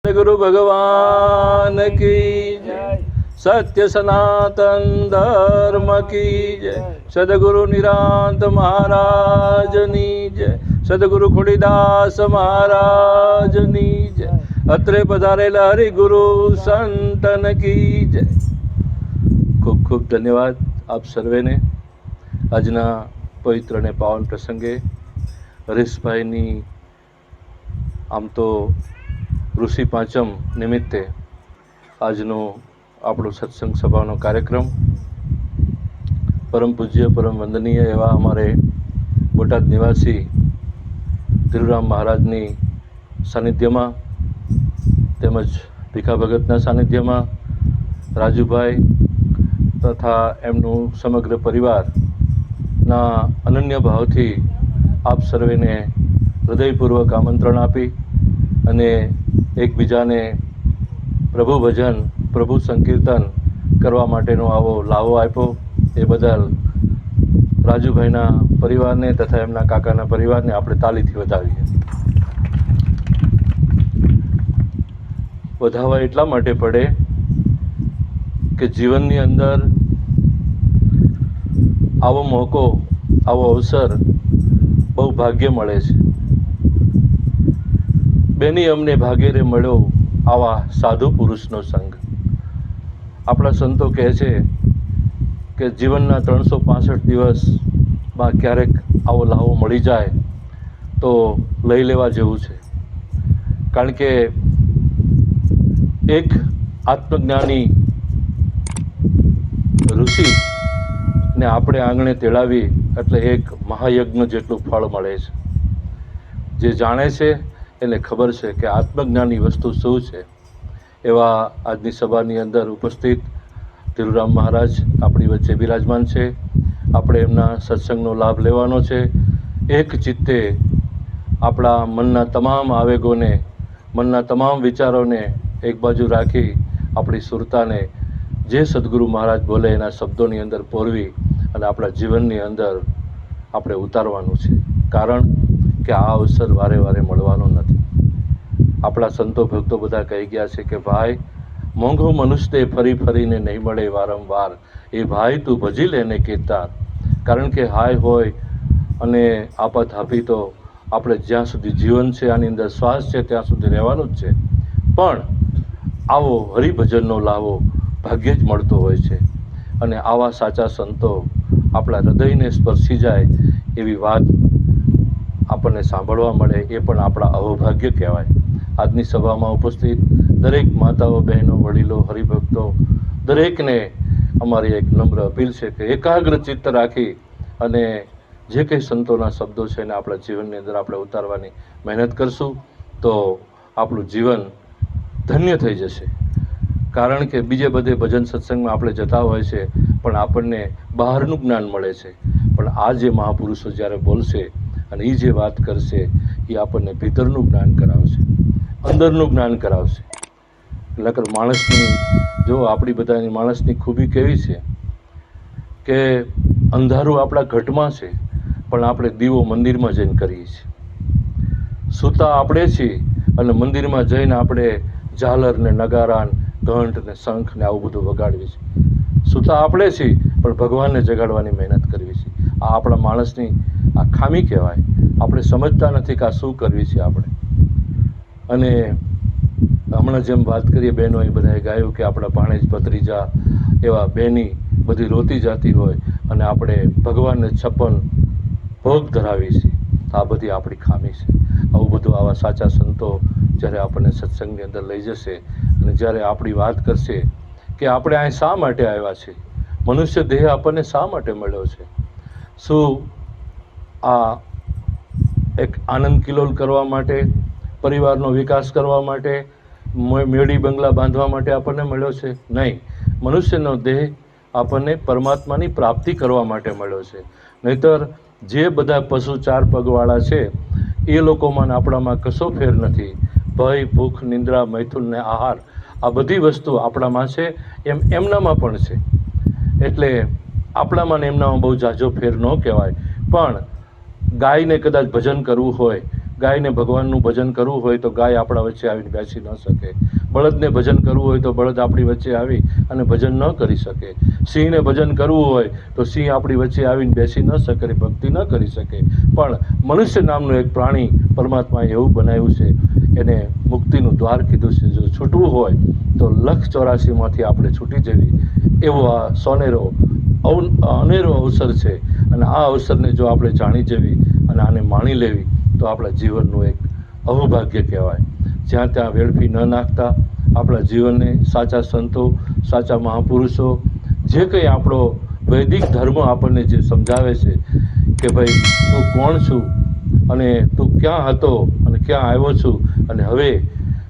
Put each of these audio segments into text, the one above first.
गुरु भगवान की जय। सत्य सनातन धर्म की जय। सदगुरु निरांत महाराजनी जय। सदगुरु खुड़ीदास महाराजनी जय। અત્રે પધારેલા હરિગુરુ સંતન કી જય। ખૂબ ખૂબ ધન્યવાદ આપ સર્વેને આજના પવિત્ર અને પાવન પ્રસંગે હરીશભાઈની આમ તો ઋષિ પાંચમ નિમિત્તે આજનો આપણો સત્સંગ સભાનો કાર્યક્રમ પરમ પૂજ્ય પરમ વંદનીય એવા અમારે બોટાદ નિવાસી ધીરુરામ મહારાજની સાનિધ્યમાં તેમજ ભીખા ભગતના સાનિધ્યમાં રાજુભાઈ તથા એમનું સમગ્ર પરિવારના અનન્ય ભાવથી આપ સર્વેને હૃદયપૂર્વક આમંત્રણ આપી અને એકબીજાને પ્રભુ ભજન પ્રભુ સંકીર્તન કરવા માટેનો આવો લાવો આપ્યો એ બદલ રાજુભાઈના પરિવારને તથા એમના કાકાના પરિવારને આપણે તાલીથી વધાવીએ। વધાવવા એટલા માટે પડે કે જીવનની અંદર આવો મોકો આવો અવસર બહુ ભાગ્ય મળે છે। બેની અમને ભાગ્યરે મળ્યો આવા સાધુ પુરુષનો સંગ। આપણા સંતો કહે છે કે જીવનના 365 દિવસમાં ક્યારેક આવો લાવો મળી જાય તો લઈ લેવા જેવું છે, કારણ કે એક આત્મજ્ઞાની ઋષિ ને આપણે આંગણે તેડાવી એટલે એક મહાયજ્ઞ જેટલું ફળ મળે છે। જે જાણે છે એને ખબર છે કે આત્મજ્ઞાની વસ્તુ શું છે। એવા આજની સભાની અંદર ઉપસ્થિત ધીરુરામ મહારાજ આપણી વચ્ચે બિરાજમાન છે। આપણે એમના સત્સંગનો લાભ લેવાનો છે। એક ચિત્તે આપણા મનના તમામ આવેગોને મનના તમામ વિચારોને એક બાજુ રાખી આપણી સુરતાને જે સદગુરુ મહારાજ બોલે એના શબ્દોની અંદર પોરવી અને આપણા જીવનની અંદર આપણે ઉતારવાનું છે, કારણ કે આ અવસર વારે વારે મળવાનો નથી। આપણા સંતો ભક્તો બધા કહી ગયા છે કે ભાઈ મોંઘો મનુષ્ય ફરી ફરીને નહીં મળે વારંવાર, એ ભાઈ તું ભજી લેને કીર્તાર। કારણ કે હાય હોય અને આપાત આપી તો આપણે જ્યાં સુધી જીવન છે આની અંદર શ્વાસ છે ત્યાં સુધી રહેવાનું જ છે, પણ આવો હરિભજનનો લાવો ભાગ્યે જ મળતો હોય છે। અને આવા સાચા સંતો આપણા હૃદયને સ્પર્શી જાય એવી વાત આપણને સાંભળવા મળે એ પણ આપણા અહોભાગ્ય કહેવાય। આજની સભામાં ઉપસ્થિત દરેક માતાઓ બહેનો વડીલો હરિભક્તો દરેકને અમારી એક નમ્ર અપીલ છે કે એકાગ્ર ચિત્ત રાખી અને જે કંઈ સંતોના શબ્દો છે એને આપણા જીવનની અંદર આપણે ઉતારવાની મહેનત કરશું તો આપણું જીવન ધન્ય થઈ જશે। કારણ કે બીજે બધે ભજન સત્સંગમાં આપણે જતા હોય છે પણ આપણને બહારનું જ્ઞાન મળે છે, પણ આ જે મહાપુરુષો જ્યારે બોલશે અને એ જે વાત કરશે એ આપણને ભીતરનું જ્ઞાન કરાવશે, અંદરનું જ્ઞાન કરાવશે। નકર માણસની જો આપણી બધાની માણસની ખૂબી કેવી છે કે અંધારું આપણા ઘટમાં છે પણ આપણે દીવો મંદિરમાં જઈને કરીએ છીએ। સૂતા આપણે છીએ અને મંદિરમાં જઈને આપણે ઝાલર ને નગારા ઘંટ ને શંખ ને આવું બધું વગાડવી છે। સૂતા આપણે છીએ પણ ભગવાનને જગાડવાની મહેનત કરવી છે। આ આપણા માણસની આ ખામી કહેવાય। આપણે સમજતા નથી કે આ શું કરવી છે આપણે। અને હમણાં જેમ વાત કરીએ બહેનોએ બધાએ ગાયું કે આપણા ભાણેજ ભત્રીજા એવા બહેની બધી રોતી જાતી હોય અને આપણે ભગવાનને 56 ભોગ ધરાવી છે, આ બધી આપણી ખામી છે। આવું બધું આવા સાચા સંતો જ્યારે આપણને સત્સંગની અંદર લઈ જશે અને જ્યારે આપણી વાત કરશે કે આપણે અહીં શા માટે આવ્યા છે, મનુષ્ય દેહ આપણને શા માટે મળ્યો છે, શું આ એક આનંદ કિલોલ કરવા માટે, પરિવારનો વિકાસ કરવા માટે, મેળી બંગલા બાંધવા માટે આપણને મળ્યો છે? નહીં, મનુષ્યનો દેહ આપણને પરમાત્માની પ્રાપ્તિ કરવા માટે મળ્યો છે। નહીતર જે બધા પશુ 4 પગવાળા છે એ લોકોમાં આપણામાં કશો ફેર નથી। ભય ભૂખ નિંદ્રા મૈથુન ને આહાર આ બધી વસ્તુ આપણામાં છે એમ એમનામાં પણ છે, એટલે આપણામાં ને એમનામાં બહુ ઝાઝો ફેર ન કહેવાય। પણ ગાયને કદાચ ભજન કરવું હોય, ગાયને ભગવાનનું ભજન કરવું હોય તો ગાય આપણા વચ્ચે આવીને બેસી ન શકે, બળદને ભજન કરવું હોય તો બળદ આપણી વચ્ચે આવી અને ભજન ન કરી શકે, સિંહને ભજન કરવું હોય તો સિંહ આપણી વચ્ચે આવીને બેસી ન શકે, ભક્તિ ન કરી શકે. પણ મનુષ્ય નામનું એક પ્રાણી પરમાત્માએ એવું બનાવ્યું છે, એને મુક્તિનું દ્વાર કીધું છે. જો છૂટવું હોય તો 1,84,માંથી આપણે છૂટી જવી, એવો આ સોનેરો અનેરો અવસર છે. અને આ અવસરને જો આપણે જાણી જવી અને આને માણી લેવી તો આપણા જીવનનું એક અહોભાગ્ય કહેવાય. જ્યાં ત્યાં વેડફી ન નાખતા આપણા જીવનને સાચા સંતો, સાચા મહાપુરુષો, જે કંઈ આપણો વૈદિક ધર્મ આપણને જે સમજાવે છે કે ભાઈ તું કોણ છું અને તું ક્યાં હતો અને ક્યાં આવ્યો છું અને હવે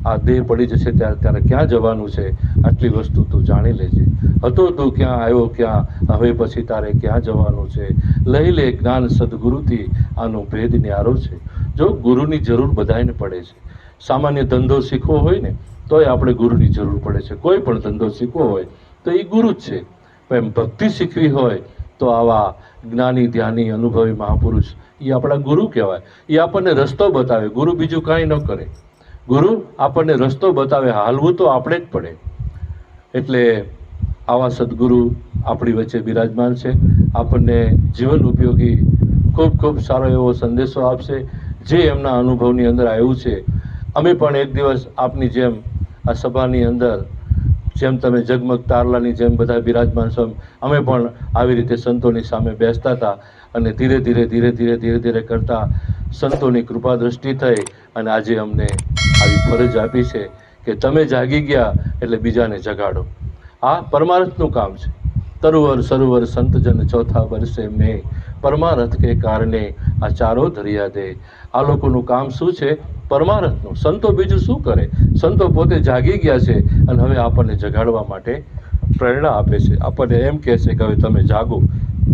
આ દેહ પડી જશે ત્યારે ક્યાં જવાનું છે, આટલી વસ્તુ તું જાણી લેજે. હતો તું ક્યાં, આવ્યો ક્યાં, હવે પછી તારે ક્યાં જવાનું છે. લઈ લે જ્ઞાન સદગુરુથી, આનો ભેદ ન્યારો છે. જો ગુરુની જરૂર બધાને પડે છે. સામાન્ય ધંધો શીખવો હોય ને તોય આપણે ગુરુની જરૂર પડે છે. કોઈ પણ ધંધો શીખવો હોય તો એ ગુરુ જ છે. પણ ભક્તિ શીખવી હોય તો આવા જ્ઞાની, ધ્યાની, અનુભવી મહાપુરુષ એ આપણા ગુરુ કહેવાય. એ આપણને રસ્તો બતાવે. ગુરુ બીજું કાંઈ ન કરે. ગુરુ આપણને રસ્તો બતાવે, હાલવું તો આપણે જ પડે. એટલે આવા સદગુરુ આપણી વચ્ચે બિરાજમાન છે. આપણને જીવન ઉપયોગી ખૂબ ખૂબ સારો એવો સંદેશો આપશે, જે એમના અનુભવની અંદર આવ્યું છે. અમે પણ એક દિવસ આપની જેમ આ સભાની અંદર, જેમ તમે ઝગમગ તારલાની જેમ બધા બિરાજમાન છો, અમે પણ આવી રીતે સંતોની સામે બેસતા હતા અને ધીરે ધીરે કરતા સંતોની કૃપા દ્રષ્ટિ થઈ અને આજે અમને આવી ફરજ આપી છે કે તમે જાગી ગયા એટલે બીજાને જગાડો. આ પરમાર્થનું કામ છે. તરુવર સરોવર સંતજન ચોથા વર્ષે મેં, પરમારથ કે કારણે આ ચારો ધર્યા દે. આ લોકોનું કામ શું છે? પરમારથનું. સંતો બીજું શું કરે? સંતો પોતે જાગી ગયા છે અને હવે આપણને જગાડવા માટે પ્રેરણા આપે છે. આપણને એમ કહે છે કે હવે તમે જાગો.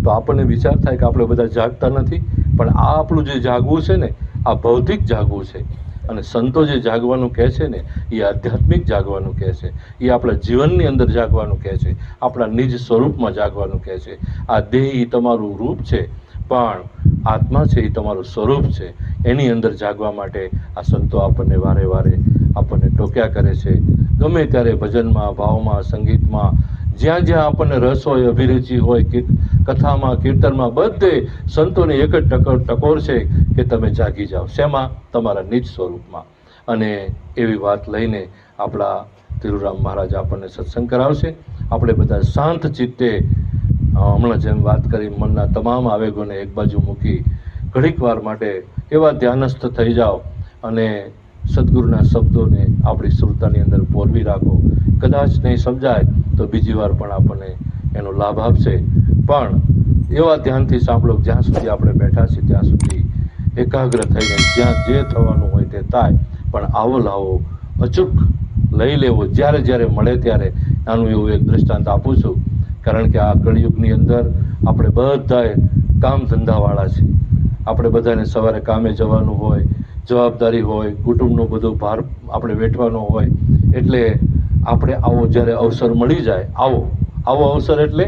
તો આપણને વિચાર થાય કે આપણે બધા જાગતા નથી, પણ આ આપણું જે જાગવું છે ને, આ ભૌતિક જાગવું છે. અને સંતો જે જાગવાનું કહે છે ને, એ આધ્યાત્મિક જાગવાનું કહે છે. એ આપણા જીવનની અંદર જાગવાનું કહે છે, આપણા નિજ સ્વરૂપમાં જાગવાનું કહે છે. આ દેહ એ તમારું રૂપ છે, પણ આત્મા છે એ તમારું સ્વરૂપ છે. એની અંદર જાગવા માટે આ સંતો આપણને વારે વારે આપણને ટોક્યા કરે છે. ગમે ત્યારે ભજનમાં, ભાવમાં, સંગીતમાં, જ્યાં જ્યાં આપણને રસ હોય, અભિરુચિ હોય, કથામાં, કીર્તનમાં, બધે સંતોની એક જ ટકોર છે કે તમે જાગી જાઓ. શેમાં? તમારા નિજ સ્વરૂપમાં. અને એવી વાત લઈને આપણા ધીરુરામ મહારાજ આપણને સત્સંગ કરાવશે. આપણે બધા શાંત ચિત્તે, હમણાં જેમ વાત કરી, મનના તમામ આવેગોને એક બાજુ મૂકી ઘડીક વાર માટે એવા ધ્યાનસ્થ થઈ જાઓ અને સદગુરુના શબ્દોને આપણી સુરતાની અંદર પોરવી રાખો. કદાચ નહીં સમજાય તો બીજી વાર પણ આપણને એનો લાભ આપશે. પણ એવા ધ્યાનથી સાંભળો, જ્યાં સુધી આપણે બેઠા છીએ ત્યાં સુધી એકાગ્ર થઈને જ્યાં જે થવાનું હોય તે થાય. પણ આવો લાવો અચૂક લઈ લેવો જ્યારે જ્યારે મળે ત્યારે. નાનું એવું એક દૃષ્ટાંત આપું છું, કારણ કે આ કળિયુગની અંદર આપણે બધાએ કામ ધંધાવાળા છીએ. આપણે બધાને સવારે કામે જવાનું હોય, જવાબદારી હોય, કુટુંબનો બધો ભાર આપણે વેઠવાનો હોય. એટલે આપણે આવો જ્યારે અવસર મળી જાય, આવો અવસર એટલે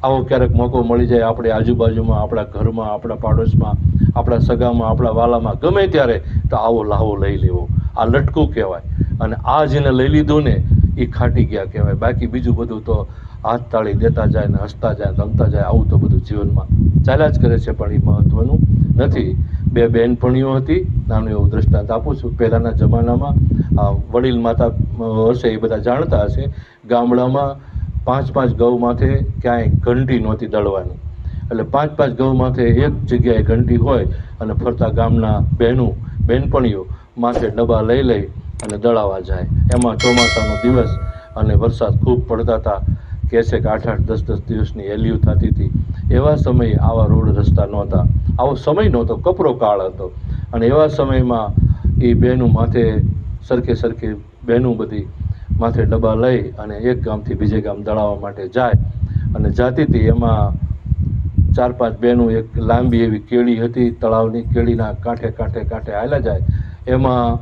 આવો ક્યારેક મોકો મળી જાય આપણે આજુબાજુમાં, આપણા ઘરમાં, આપણા પાડોશમાં, આપણા સગામાં, આપણા વાલામાં, ગમે ત્યારે, તો આવો લાવો લઈ લેવો. આ લટકું કહેવાય. અને આ જેને લઈ લીધું ને એ ખાટી ગયા કહેવાય. બાકી બીજું બધું તો હાથ તાળી દેતા જાય ને હસતા જાય, રમતા જાય, આવું તો બધું જીવનમાં ચાલ્યા જ કરે છે. પણ એ મહત્વનું નથી. બે બહેનપણીઓ હતી. નાનું એવું દ્રષ્ટાંત આપું છું. પહેલાંના જમાનામાં વડીલ માતા હશે એ બધા જાણતા હશે, ગામડામાં 5-5 ગૌ માથે ક્યાંય ઘંટી નહોતી દળવાની. એટલે 5-5 ગૌ માથે એક જગ્યાએ ઘંટી હોય અને ફરતા ગામના બહેનપણીઓ માથે ડબ્બા લઈ અને દળાવવા જાય. એમાં ચોમાસાનો દિવસ અને વરસાદ ખૂબ પડતા હતા. કહે છે કે 8-8, 10-10 દિવસની હેલિયું થતી હતી. એવા સમયે આવા રોડ રસ્તા નહોતા, આવો સમય નહોતો, કપરો કાળ હતો. અને એવા સમયમાં એ બહેનું માથે સરખે બહેનું બધી માથે ડબ્બા લઈ અને એક ગામથી બીજે ગામ દળાવવા માટે જાય. અને જાતી હતી એમાં 4-5 બહેનું, એક લાંબી એવી કેળી હતી, તળાવની કેળીના કાંઠે હાલ્યા જાય. એમાં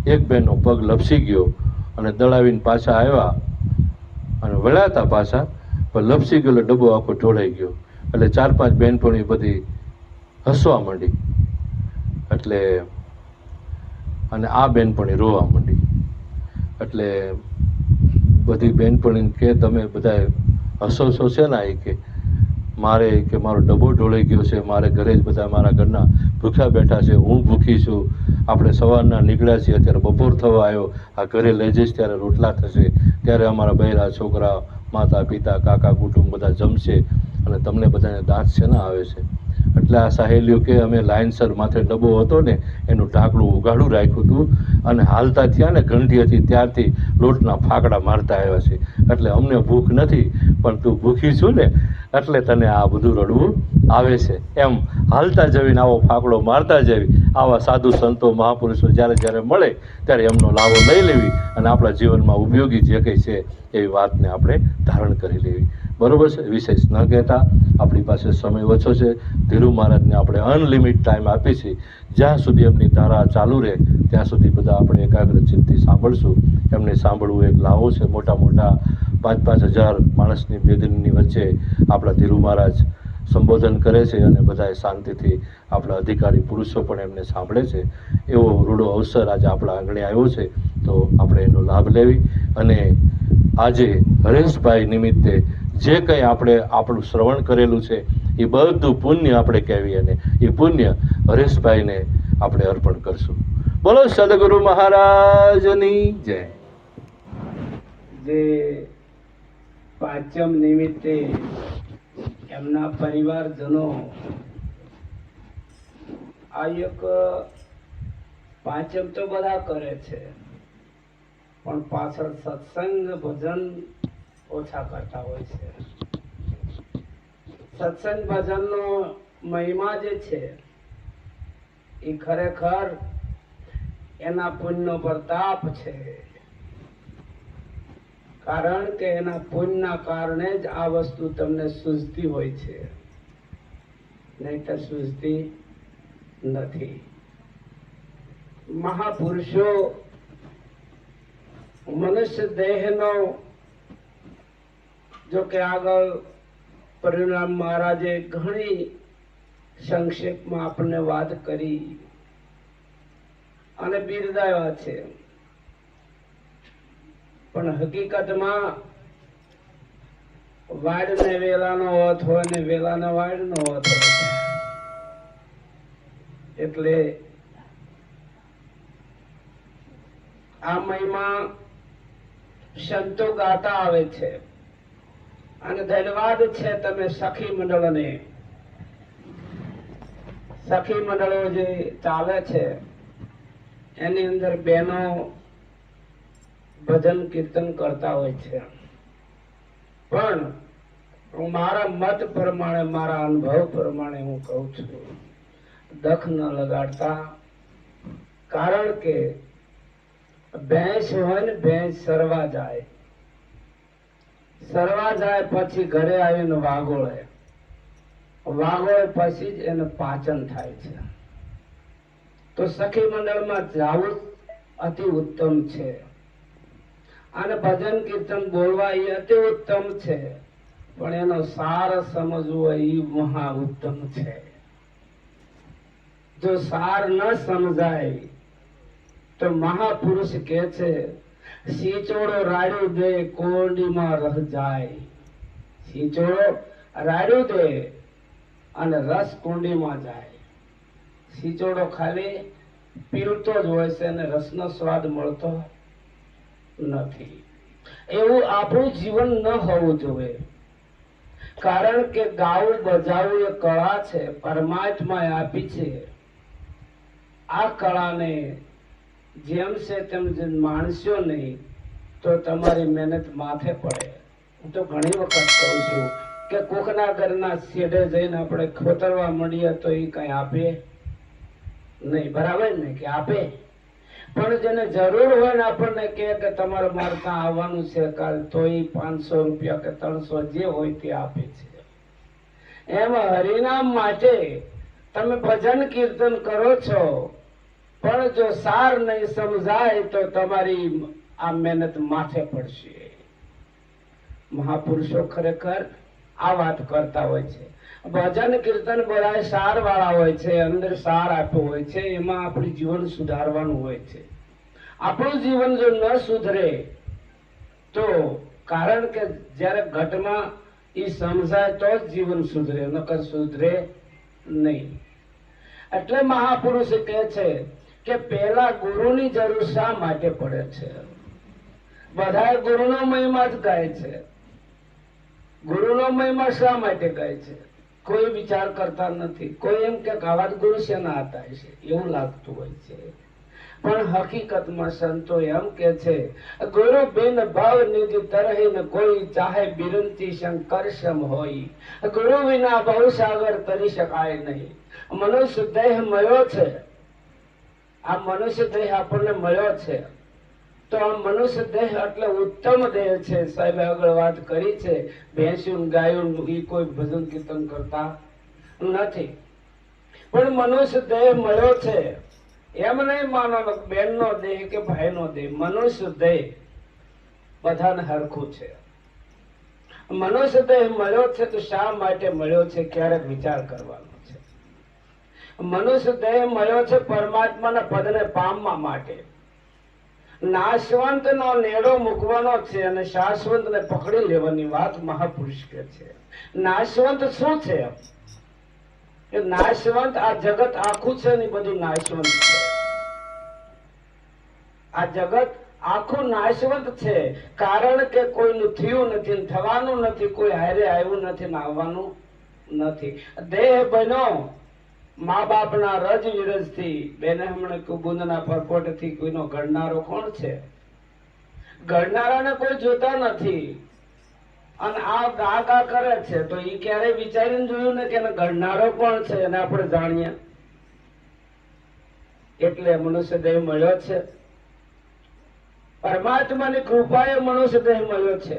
એક બહેનનો પગ લપસી ગયો અને દળાવીને પાછા આવ્યા અને વળ્યા હતા પાછા, પણ લપસી ગયો એટલે ડબ્બો આખો ઢોળાઈ ગયો. એટલે 4-5 બહેનપણી બધી હસવા માંડી. એટલે અને આ બેનપણી રોવા માંડી. એટલે બધી બેનપણી કે તમે બધા હસો છો છે ને, એ કે મારે કે મારો ડબ્બો ઢોળાઈ ગયો છે, મારે ઘરે જ બધા મારા ઘરના ભૂખ્યા બેઠા છે, હું ભૂખી છું, આપણે સવારના નીકળ્યા છીએ, અત્યારે બપોર થવા આવ્યો, આ ઘરે લઈ જઈશ ત્યારે રોટલા થશે, ત્યારે અમારા બહેરા છોકરા, માતા પિતા, કાકા કુટુંબ બધા જમશે, અને તમને બધાને દાંત છે ને આવે છે. એટલે આ સહેલીઓ કે અમે લાઇનસર માથે ડબ્બો હતો ને એનું ઢાંકણું ઉગાડું રાખ્યું હતું, અને હાલતા થયા ને ઘંટી હતી ત્યારથી લોટના ફાકડા મારતા આવ્યા છે. એટલે અમને ભૂખ નથી, પણ તું ભૂખી છું ને એટલે તને આ બધું રડવું આવે છે. એમ હાલતા જવીને આવો ફાકડો મારતા જવી. આવા સાધુ સંતો મહાપુરુષો જ્યારે જ્યારે મળે ત્યારે એમનો લાભો લઈ લેવી, અને આપણા જીવનમાં ઉપયોગી જે કંઈ છે એવી વાતને આપણે ધારણ કરી લેવી. બરોબર છે. વિશેષ ન કહેતા, આપણી પાસે સમય ઓછો છે. ધીરુ મહારાજને આપણે અનલિમિટ ટાઈમ આપી છે. જ્યાં સુધી એમની ધારા ચાલુ રહે ત્યાં સુધી બધા આપણે એકાગ્ર ચિત્તથી સાંભળશું. એમને સાંભળવું એક લાવો છે. મોટા મોટા 5-5 હજાર માણસની બેદનની વચ્ચે આપણા ધીરુ મહારાજ સંબોધન કરે છે, અને બધાએ શાંતિથી આપણા અધિકારી પુરુષો પણ એમને સાંભળે છે. એવો રૂડો અવસર આજે આપણા આંગણે આવ્યો છે, તો આપણે એનો લાભ લેવી. અને આજે હરેશભાઈ નિમિત્તે જે કંઈ આપણે આપણું શ્રવણ કરેલું છે એ બધું પુણ્ય આપણે કહેવી, અને એ પુણ્ય હરેશભાઈને આપણે અર્પણ કરશું. બોલો સદગુરુ મહારાજની જય. જે પાંચમ નિમિત્તે એમના પરિવારજનો આ એક પાંચમ તો બધા કરે છે, પણ પાછળ સત્સંગ ભજન ઓછા કરતા હોય છે. સત્સંગ ભજનનો મહિમા જે છે એ ખરેખર એના પુણ્યનો પ્રતાપ છે. કારણ કે એના પુણ્યના કારણે જ આ વસ્તુ તમને સૂઝતી હોય છે, નહીંતર સૂઝતી નથી. મહાપુરુષો મનુષ્ય દેહનો જો કે આગળ પરિણામ મહારાજે ઘણી સંક્ષેપમાં આપણને વાત કરી અને બિરદાવ્યા છે, પણ હકીકતમાં વાડ ને વેલાનો ઓથ હોય ને વેલાનો વાડનો ઓથ હોય. એટલે આ મહિમા સંતો ગાતા આવે છે, અને ધન્યવાદ છે તમે સખી મંડળને. સખી મંડળો જે ચાલે છે એની અંદર બહેનો ભજન કીર્તન કરતા હોય છે, પણ હું મારા મત પ્રમાણે, મારા અનુભવ પ્રમાણે હું કહું છું, દખ ન લગાડતા. કારણ કે ભેંસ હોય ને, ભેંસ સરવા જાય, સરવા જાય પછી ઘરે આવીને વાગોળે, વાગોળે પછી જ એને પાચન થાય છે. તો સખી મંડળમાં જાવું અતિ ઉત્તમ છે, અને ભજન કીર્તન બોલવા એ અતિ ઉત્તમ છે, પણ એનો સાર સમજવો એ મહા ઉત્તમ છે. જો સાર ન સમજાય તો મહાપુરુષ કે છે સિંચોડો રાડ્યું દે કોરડીમાં રહ જાય. સિંચોડો રાડ્યું દે અને રસ કુંડીમાં જાય. સિંચોડો ખાલી પીરતો જ હોય છે અને રસનો સ્વાદ મળતો નથી. એવું આપણું જીવન ન હોવું જોઈએ. કારણ કે ગાવું બજાવવું એ કળા છે, પરમાત્માએ આપી છે. આ કળાને જેમ છે તેમ માણસ્યો નહીં તો તમારી મહેનત માથે પડે. હું તો ઘણી વખત કહું છું કે કોકના ઘરના શેઢે જઈને આપણે ખોતરવા માંડીએ તો એ કઈ આપે નહીં, બરાબર ને? કે આપે? પણ જેને જરૂર હોય ને આપણને કે તમારે મારે ત્યાં આવવાનું છે કાલ, તો એ 500 રૂપિયા કે 300 જે હોય તે આપે છે. એમ હરિનામ માટે તમે ભજન કીર્તન કરો છો, પણ જો સાર નહીં સમજાય તો તમારી આ મહેનત માથે પડશે. મહાપુરુષો ખરેખર આ વાત કરતા હોય છે. ભજન કીર્તન બધા સાર વાળા હોય છે, અંદર સાર આપ્યો હોય છે, એમાં આપણું જીવન સુધારવાનું હોય છે. આપણું જીવન જો ન સુધરે તો કારણ કે જ્યારે ઘટમાં એ સમજાય તો જ જીવન સુધરે, નકર સુધરે નહીં. એટલે મહાપુરુષ કહે છે કે પહેલા ગુરુની જરૂર શા માટે પડે છે? બધા ગુરુનો મહિમા જ ગાય છે. ગુરુનો મહિમા શા માટે ગાય છે? કોઈ વિચાર કરતા નથી. કોઈ એમ કે આવા ગુરુ શેના હતા છે એવું લાગતું હોય છે, પણ હકીકતમાં સંતો એમ કે છે ગુરુ બિન ભાવ નિધિ તરહી ન કોઈ, ચાહે બિરંતી શંકર સમ હોય. ગુરુ વિના ભવસાગર તરી શકાય નહીં. મનુષ્ય દેહ મળ્યો છે, આ મનુષ્ય દેહ આપણને મળ્યો છે, તો આ મનુષ્ય દેહ એટલે ઉત્તમ દેહ છે. સાહેબે આગળ વાત કરી છે, ભેંસ્યું ગાયું એ કોઈ ભજન કીર્તન કરતા નથી, પણ મનુષ્ય દેહ મળ્યો છે. એમ નહીં માનવાનો બેનનો દેહ કે ભાઈનો દેહ, મનુષ્ય દેહ બધાને હરખું છે. મનુષ્ય દેહ મળ્યો છે તો શા માટે મળ્યો છે? ક્યારેક વિચાર કરવાનો છે. મનુષ્ય દેહ મળ્યો છે પરમાત્માના પદને પામવા માટે. નાશવંત નો નેડો મૂકવાનો છે અને શાશ્વત ને પકડી લેવાની વાત મહાપુરુષ કે છે. નાશવંત શું છે? કે નાશવંત આ જગત આખું છે ને બધું નાશવંત છે. આ જગત આખું નાશવંત છે, કારણ કે કોઈનું થયું નથી, થવાનું નથી, કોઈ હારે આવ્યું નથી ને આવવાનું નથી. દેહ બન્યો મા બાપના રજ વિરજ થી, બેને હમણાં કુબુંદના પરપોટ થી કોઈનો ઘડનારો કોણ છે? ઘડનારાને કોઈ જોતા નથી, અને આ ગા ગા કરે છે તો એ ક્યારેય વિચારીને જોયું ને કે ઘડનારો કોણ છે એને આપણે જાણીએ. એટલે મનુષ્ય દેહ મળ્યો છે. પરમાત્માની કૃપાએ મનુષ્ય દેહ મળ્યો છે.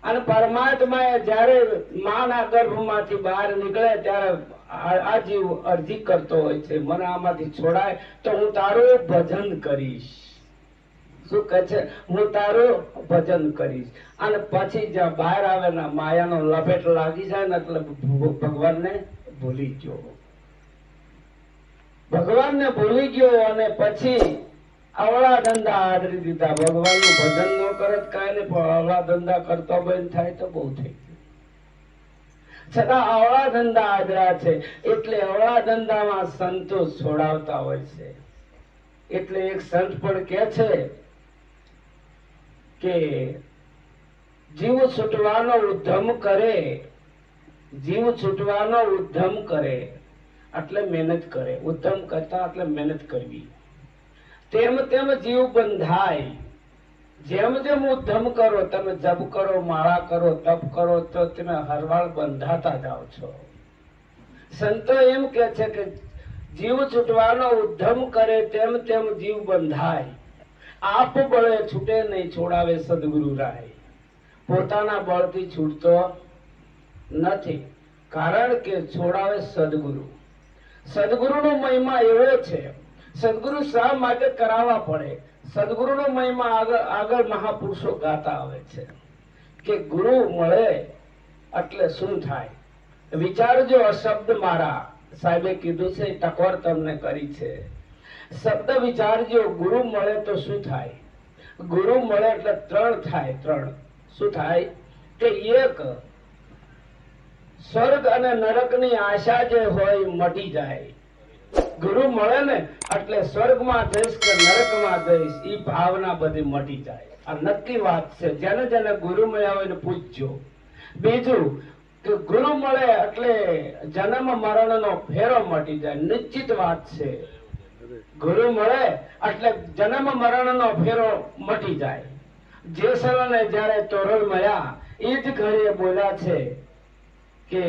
અને પરમાત્માએ જયારે માના ગર્ભમાંથી બહાર નીકળે ત્યારે આ જીવ અરજી કરતો હોય છે, મને આમાંથી છોડાય તો હું તારું ભજન કરીશ. શું કહે છે? હું તારું ભજન કરીશ. અને પછી જ્યાં બહાર આવે ને માયાનો લપેટ લાગી જાય ને એટલે ભગવાનને ભૂલી ગયો. ભગવાનને ભૂલી ગયો અને પછી અવળા ધંધા આદરી દીધા. ભગવાનનું ભજન ન કરે કઈ નહીં, પણ અવળા ધંધા કરતો બંધ થાય તો બહુ થઈ ગયું. છતાં અવળા ધંધા આદરા છે, એટલે અવળા ધંધામાં સંતો છોડાવતા હોય છે. એટલે એક સંત પણ કે છે કે જીવ છૂટવાનો ઉદ્ધમ કરે, જીવ છૂટવાનો ઉદ્ધમ કરે એટલે મહેનત કરે. ઉદ્ધમ કરતા એટલે મહેનત કરવી. તેમ તેમ જીવ બંધાય. જેમ જેમ ઉદ્ધમ કરો, તમે જપ કરો, માળા કરો, તપ કરો તો તમે હરવાળ બંધાતા જાઓ છો. સંતો એમ કે છે કે જીવ છૂટવાનો ઉદ્ધમ કરે તેમ તેમ જીવ બંધાય. આપ બળે છૂટે નહીં, છોડાવે સદગુરુ રાય. પોતાના બળથી છૂટતો નથી, કારણ કે છોડાવે સદગુરુ. સદગુરુનો મહિમા એવો છે. સદગુરુ શા માટે કરાવવા પડે? સદગુરુનો મહિમા આગળ મહાપુરુષો ગાતા આવે છે કે ગુરુ મળે એટલે શું થાય. વિચારજો, શબ્દ મારા સાહેબે કીધું છે, ટકોર તમને કરી છે. શબ્દ વિચારજો, ગુરુ મળે તો શું થાય? ગુરુ મળે એટલે ત્રણ થાય. ત્રણ શું થાય? કે એક, સ્વર્ગ અને નરકની આશા જે હોય મટી જાય. ગુરુ મળે ને એટલે સ્વર્ગમાં જઈશ કે નરકમાં જઈશ એ ભાવના બધી મટી જાય. આ નક્કી વાત છે. જેને જેને ગુરુ મળ્યા હોય ને પૂછજો. બીજું કે ગુરુ મળે એટલે જન્મ મરણનો ફેરો મટી જાય. નિશ્ચિત વાત છે. ગુરુ મળે એટલે જન્મ મરણનો ફેરો મટી જાય. જેસલને જ્યારે તોરલ મળ્યા એ જ ઘડીએ બોલ્યા છે કે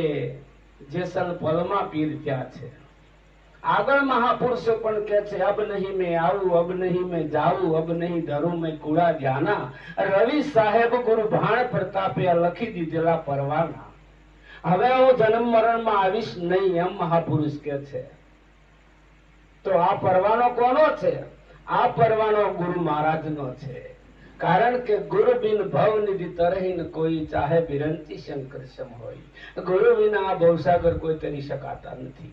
જેસલ પલમાં પીર ત્યાં છે. આગળ મહાપુરુષો પણ કે છે, અબ નહીં મેં આવું, અબ નહીં મેં જાવું, અબ નહીં ધરું મેં કુડા ધ્યાના. રવિ સાહેબ ગુરુ ભાણ પ્રતાપે લખી દીધેલા પરવાના. હવે હું જન્મ મરણમાં આવીશ નહીં, એમ મહાપુરુષ કે છે. તો આ પરવાનો કોનો છે? આ પરવાનો ગુરુ મહારાજનો છે. કારણ કે ગુરુ બિન ભવ નિધિ તરહીન કોઈ, ચાહે બિરંતી શંકર સમ હોય. ગુરુ વિના આ ભવસાગર કોઈ તરી શકાતા નથી.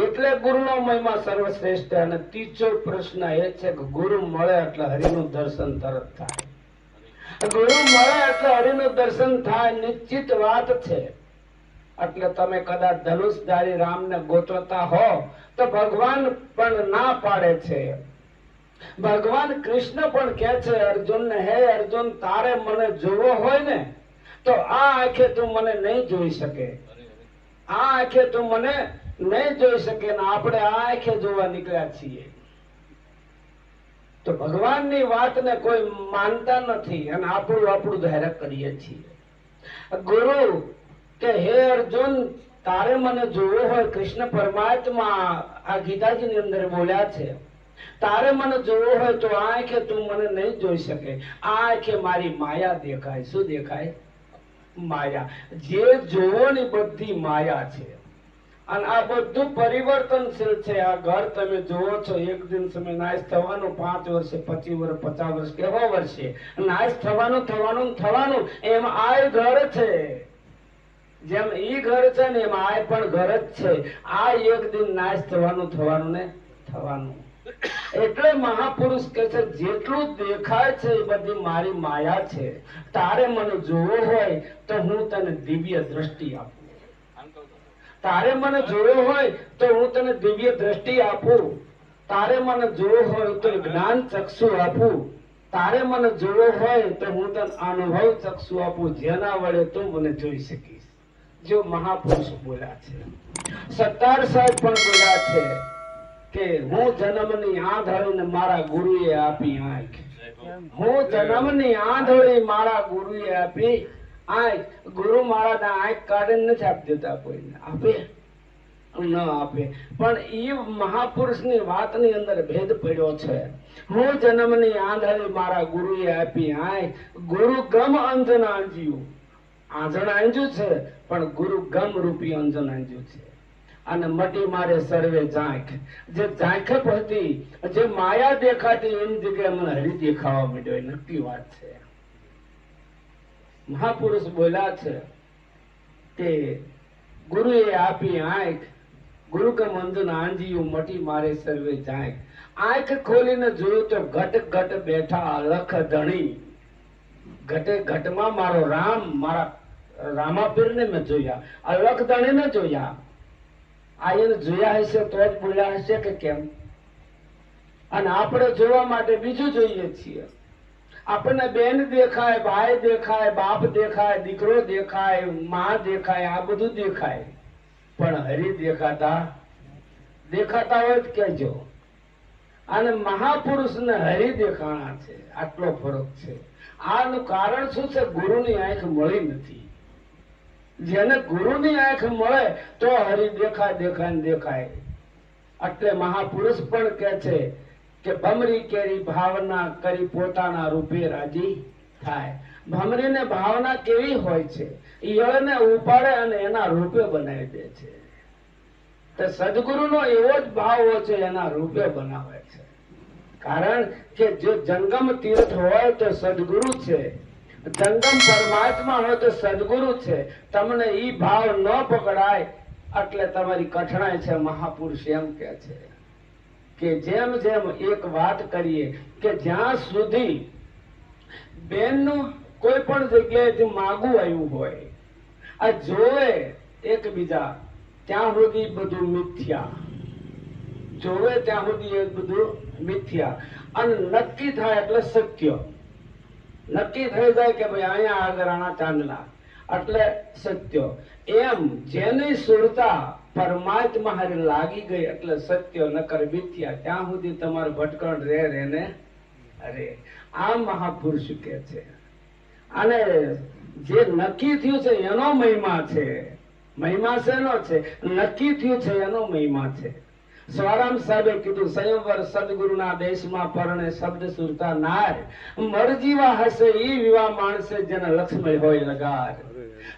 એટલે ગુરુનો મહિમા સર્વશ્રેષ્ઠ. અને ત્રીજો પ્રશ્ન એ છે કે ગુરુ મળે એટલે હરિનું દર્શન તરત થાય. ગુરુ મળે એટલે હરિનું દર્શન થાય, નિશ્ચિત વાત છે. એટલે તમે કદાચ ધનુષધારી રામને ગોતવતા હો તો ભગવાન પણ ના પાડે છે. ભગવાન કૃષ્ણ પણ કહે છે અર્જુનને, હે અર્જુન, તારે મને જોવો હોય ને તો આ આંખે તું મને નહીં જોઈ શકે. આ આંખે તું મને નહીં જોઈ શકે. ને આપણે આ આંખે જોવા નીકળ્યા છીએ. તો ભગવાનની વાતને કોઈ માનતા નથી અને આપણું ધાર્યા કરીએ છીએ. ગુરુ કે હે અર્જુન, તારે મને જોવો હોય, કૃષ્ણ પરમાત્મા આ ગીતાજીની અંદર બોલ્યા છે, તારે મને જોવો હોય તો આ આંખે તું મને નહીં જોઈ શકે. આ આંખે મારી માયા દેખાય. શું દેખાય? માયા. જે જોવોની બધી માયા છે. અને આ બધું પરિવર્તનશીલ છે. આ ઘર તમે જોવો છો, એક દિન સમય નાશ થવાનું, 5 વર્ષે, 25 વર્ષ, 50 વર્ષ, કેવા વર્ષે નાશ થવાનું. એમ આ ઘર છે. જેમ ઈ ઘર છે ને એમ આ પણ ઘર જ છે. આ એક દિન નાશ થવાનું ને થવાનું. એટલે મહાપુરુષ કે છે જેટલું દેખાય છે એ બધી મારી માયા છે. તારે મને જોવો હોય તો હું તને દિવ્ય દ્રષ્ટિ આપું. તારે મને જોવો હોય તો હું તને દિવ્ય દ્રષ્ટિ આપું. તારે મને જોવો હોય તો જ્ઞાન ચક્ષુ આપું. તારે મને જોવો હોય તો હું તને અનુભવ ચક્ષુ આપું, જેના વડે તું મને જોઈ શકીશ. જો મહાપુરુષ બોલ્યા છે. સત્તાર સાહેબ પણ બોલ્યા છે કે હું જન્મની આંધળીને મારા ગુરુએ આપી આંખ. હું જન્મની આંધળી મારા ગુરુએ આપી આંખ. ગુરુ મારા આંખ કાઢીને નથી આપી દેતા કોઈને. આપે ન આપે. પણ એ મહાપુરુષની વાતની અંદર ભેદ પડ્યો છે. હું જન્મની આંધળી મારા ગુરુએ આપી આંખ. ગુરુ ગમ અંજન આંજ્યું. આંજણ આંજ્યું છે પણ ગુરુ ગમ રૂપી અંજન આંજ્યું છે. અને મટી મારે સર્વે ઝાંખ. જે ઝાંખપ હતી, જે માયા દેખાતી, એની જગ્યાએ મને હરી દેખાવા માંડ્યો. એ નક્કી વાત છે. મહાપુરુષ બોલ્યા છે કે ગુરુએ આપી આંખ, ગુરુ કે મંદન આંજીયું, મટી મારે સર્વે ઝાંખ. આંખ ખોલીને જોયું તો ઘટ ઘટ બેઠા અલખ ધણી. ઘટે ઘટમાં મારો રામ, મારા રામાપીરને મેં જોયા, અલખ ધણીને જોયા. આ એને જોયા હશે તો જ બોલ્યા હશે કે કેમ? અને આપણે જોવા માટે બીજું જોઈએ છીએ. આપણને બેન દેખાય, ભાઈ દેખાય, બાપ દેખાય, દીકરો દેખાય, માં દેખાય, આ બધું દેખાય, પણ હરિ દેખાતા હોય તો કહેજો. અને મહાપુરુષને હરિ દેખાણા છે. આટલો ફરક છે. આનું કારણ શું છે? ગુરુની આંખ મળી નથી. જેને ગુરુની આંખ મળે તો હરિ દેખાય. એટલે મહાપુરુષ પણ કહે છે કે ભમરી કેરી ભાવના કરી પોતાના રૂપે રાજી થાય. ભમરીને ભાવના કેવી હોય છે? ઈયળને ઉપાડે અને એના રૂપે બનાવી દે છે. તો સદગુરુનો એવો જ ભાવ હોય છે, એના રૂપે બનાવે છે. કારણ કે જો જંગમ તીર્થ હોય તો સદગુરુ છે, જંગમ પરમાત્મા હોય તો સદગુરુ છે. તમને ઈ ભાવ ન પકડાય એટલે તમારી કઠણાઈ છે. મહાપુરુષ એમ કે છે કે જેમ જેમ એક વાત કરીએ કે જ્યાં સુધી બેનનું કોઈ પણ જગ્યાએથી માગું આવ્યું હોય, આ જોવે એકબીજા, ત્યાં સુધી બધું મિથ્યા. જોવે ત્યાં સુધી એ બધું મિથ્યા. અને નક્કી થાય એટલે સત્ય. નક્કી થઈ જાય કે ભાઈ અહીંયા આગળ આના ચાંદલા એટલે સત્ય. એમ જેની સુરતા પરમાત્મા હારે લાગી ગઈ એટલે સત્ય, નકર મિથ્યા. ત્યાં સુધી તમારું ભટકણ રે ને અરે. આ મહાપુરુષ કે છે. અને જે નક્કી થયું છે એનો મહિમા છે. મહિમા શેનો છે? નક્કી થયું છે એનો મહિમા છે. સ્વરામ સાહેબે કીધું સંયમવર સદગુરુના દેશમાં પરણે શબ્દ સુરતા નાર. મરજીવા હશે ઈ વિવાહ માણસે જેને લક્ષ્મી હોય લગાર.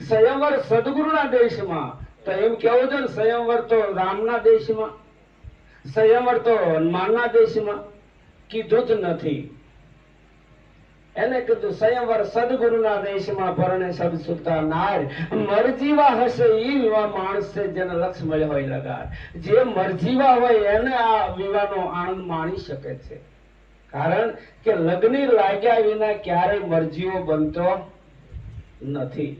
સંયમવર સદગુરુના દેશમાં તો એમ કેવું છે ને, સંયમવર તો રામના દેશમાં, સંયમવર તો હનુમાનના દેશમાં કીધું જ નથી. એને કીધું સ્વયંવર સદગુરુના દેશમાં પરણે સબ સુતા નાર, મરજીવા હશે ઈ વિવાહ માણસ છે જેને લક્ષ મળ્યો હોય લગાર. જે મરજીવા હોય એને આ વિવાહનો આનંદ માણી શકે છે. કારણ કે લગ્ન લાગ્યા વિના ક્યારેય મરજીઓ બનતો નથી.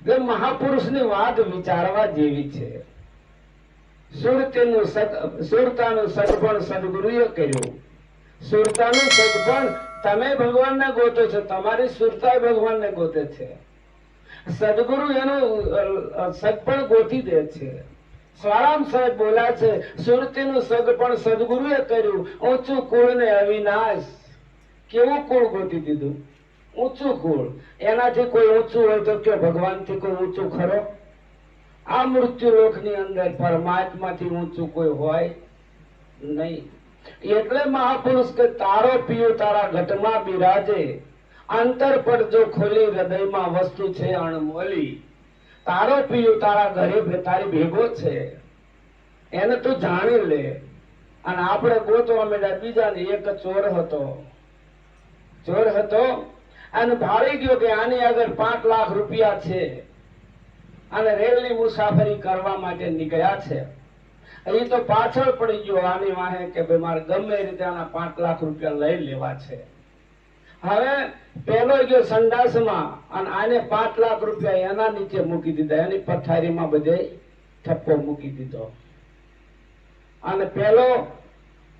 જે મહાપુરુષની વાત વિચારવા જેવી છે. સુરતાનું સગપણ સદગુરુએ કર્યું. સુરતાનું સગપણ તમે ભગવાનને ગોતો છો, તમારી સુરતા ભગવાનને ગોતે છે. સદગુરુ એનું સગપણ ગોતી દે છે. સ્વારામ સાહેબ બોલ્યા છે, સુરતીનું સગપણ સદગુરુએ કર્યું. ઊંચું કુળ ને અવિનાશ. કેવું કુળ ગોતી દીધું? ઊંચું કુળ. એનાથી કોઈ ઊંચું હોય તો કે ભગવાનથી કોઈ ઊંચું ખરો? આ મૃત્યુ લોકની અંદર પરમાત્માથી ઊંચું કોઈ હોય નહીં. એટલે મહાપુરુષ કે તારો પિયો તારા ઘટમાં બિરાજે, અંતર પર જો ખોલી હૃદયમાં વસ્તુ છે અણમોલી. તારો પિયો તારા ઘરે તારી ભેગો છે, એને તું જાણી લે. અને આપણે ગોતવા માંડ્યા બીજાને. એક ચોર હતો અને ભાળી ગયો કે આની આગળ 5 લાખ રૂપિયા છે અને રેલની મુસાફરી કરવા માટે નીકળ્યા છે. એ તો પાછળ પડી ગયો આની વાહે કે ભાઈ મારે ગમે રીતે આના 5 લાખ રૂપિયા લઈ લેવા છે. હવે પેલો ગયો સંડાસમાં અને આને 5 લાખ રૂપિયા એના નીચે મૂકી દીધા, એની પથારીમાં બધે ઠપ્પો મૂકી દીધો. અને પેલો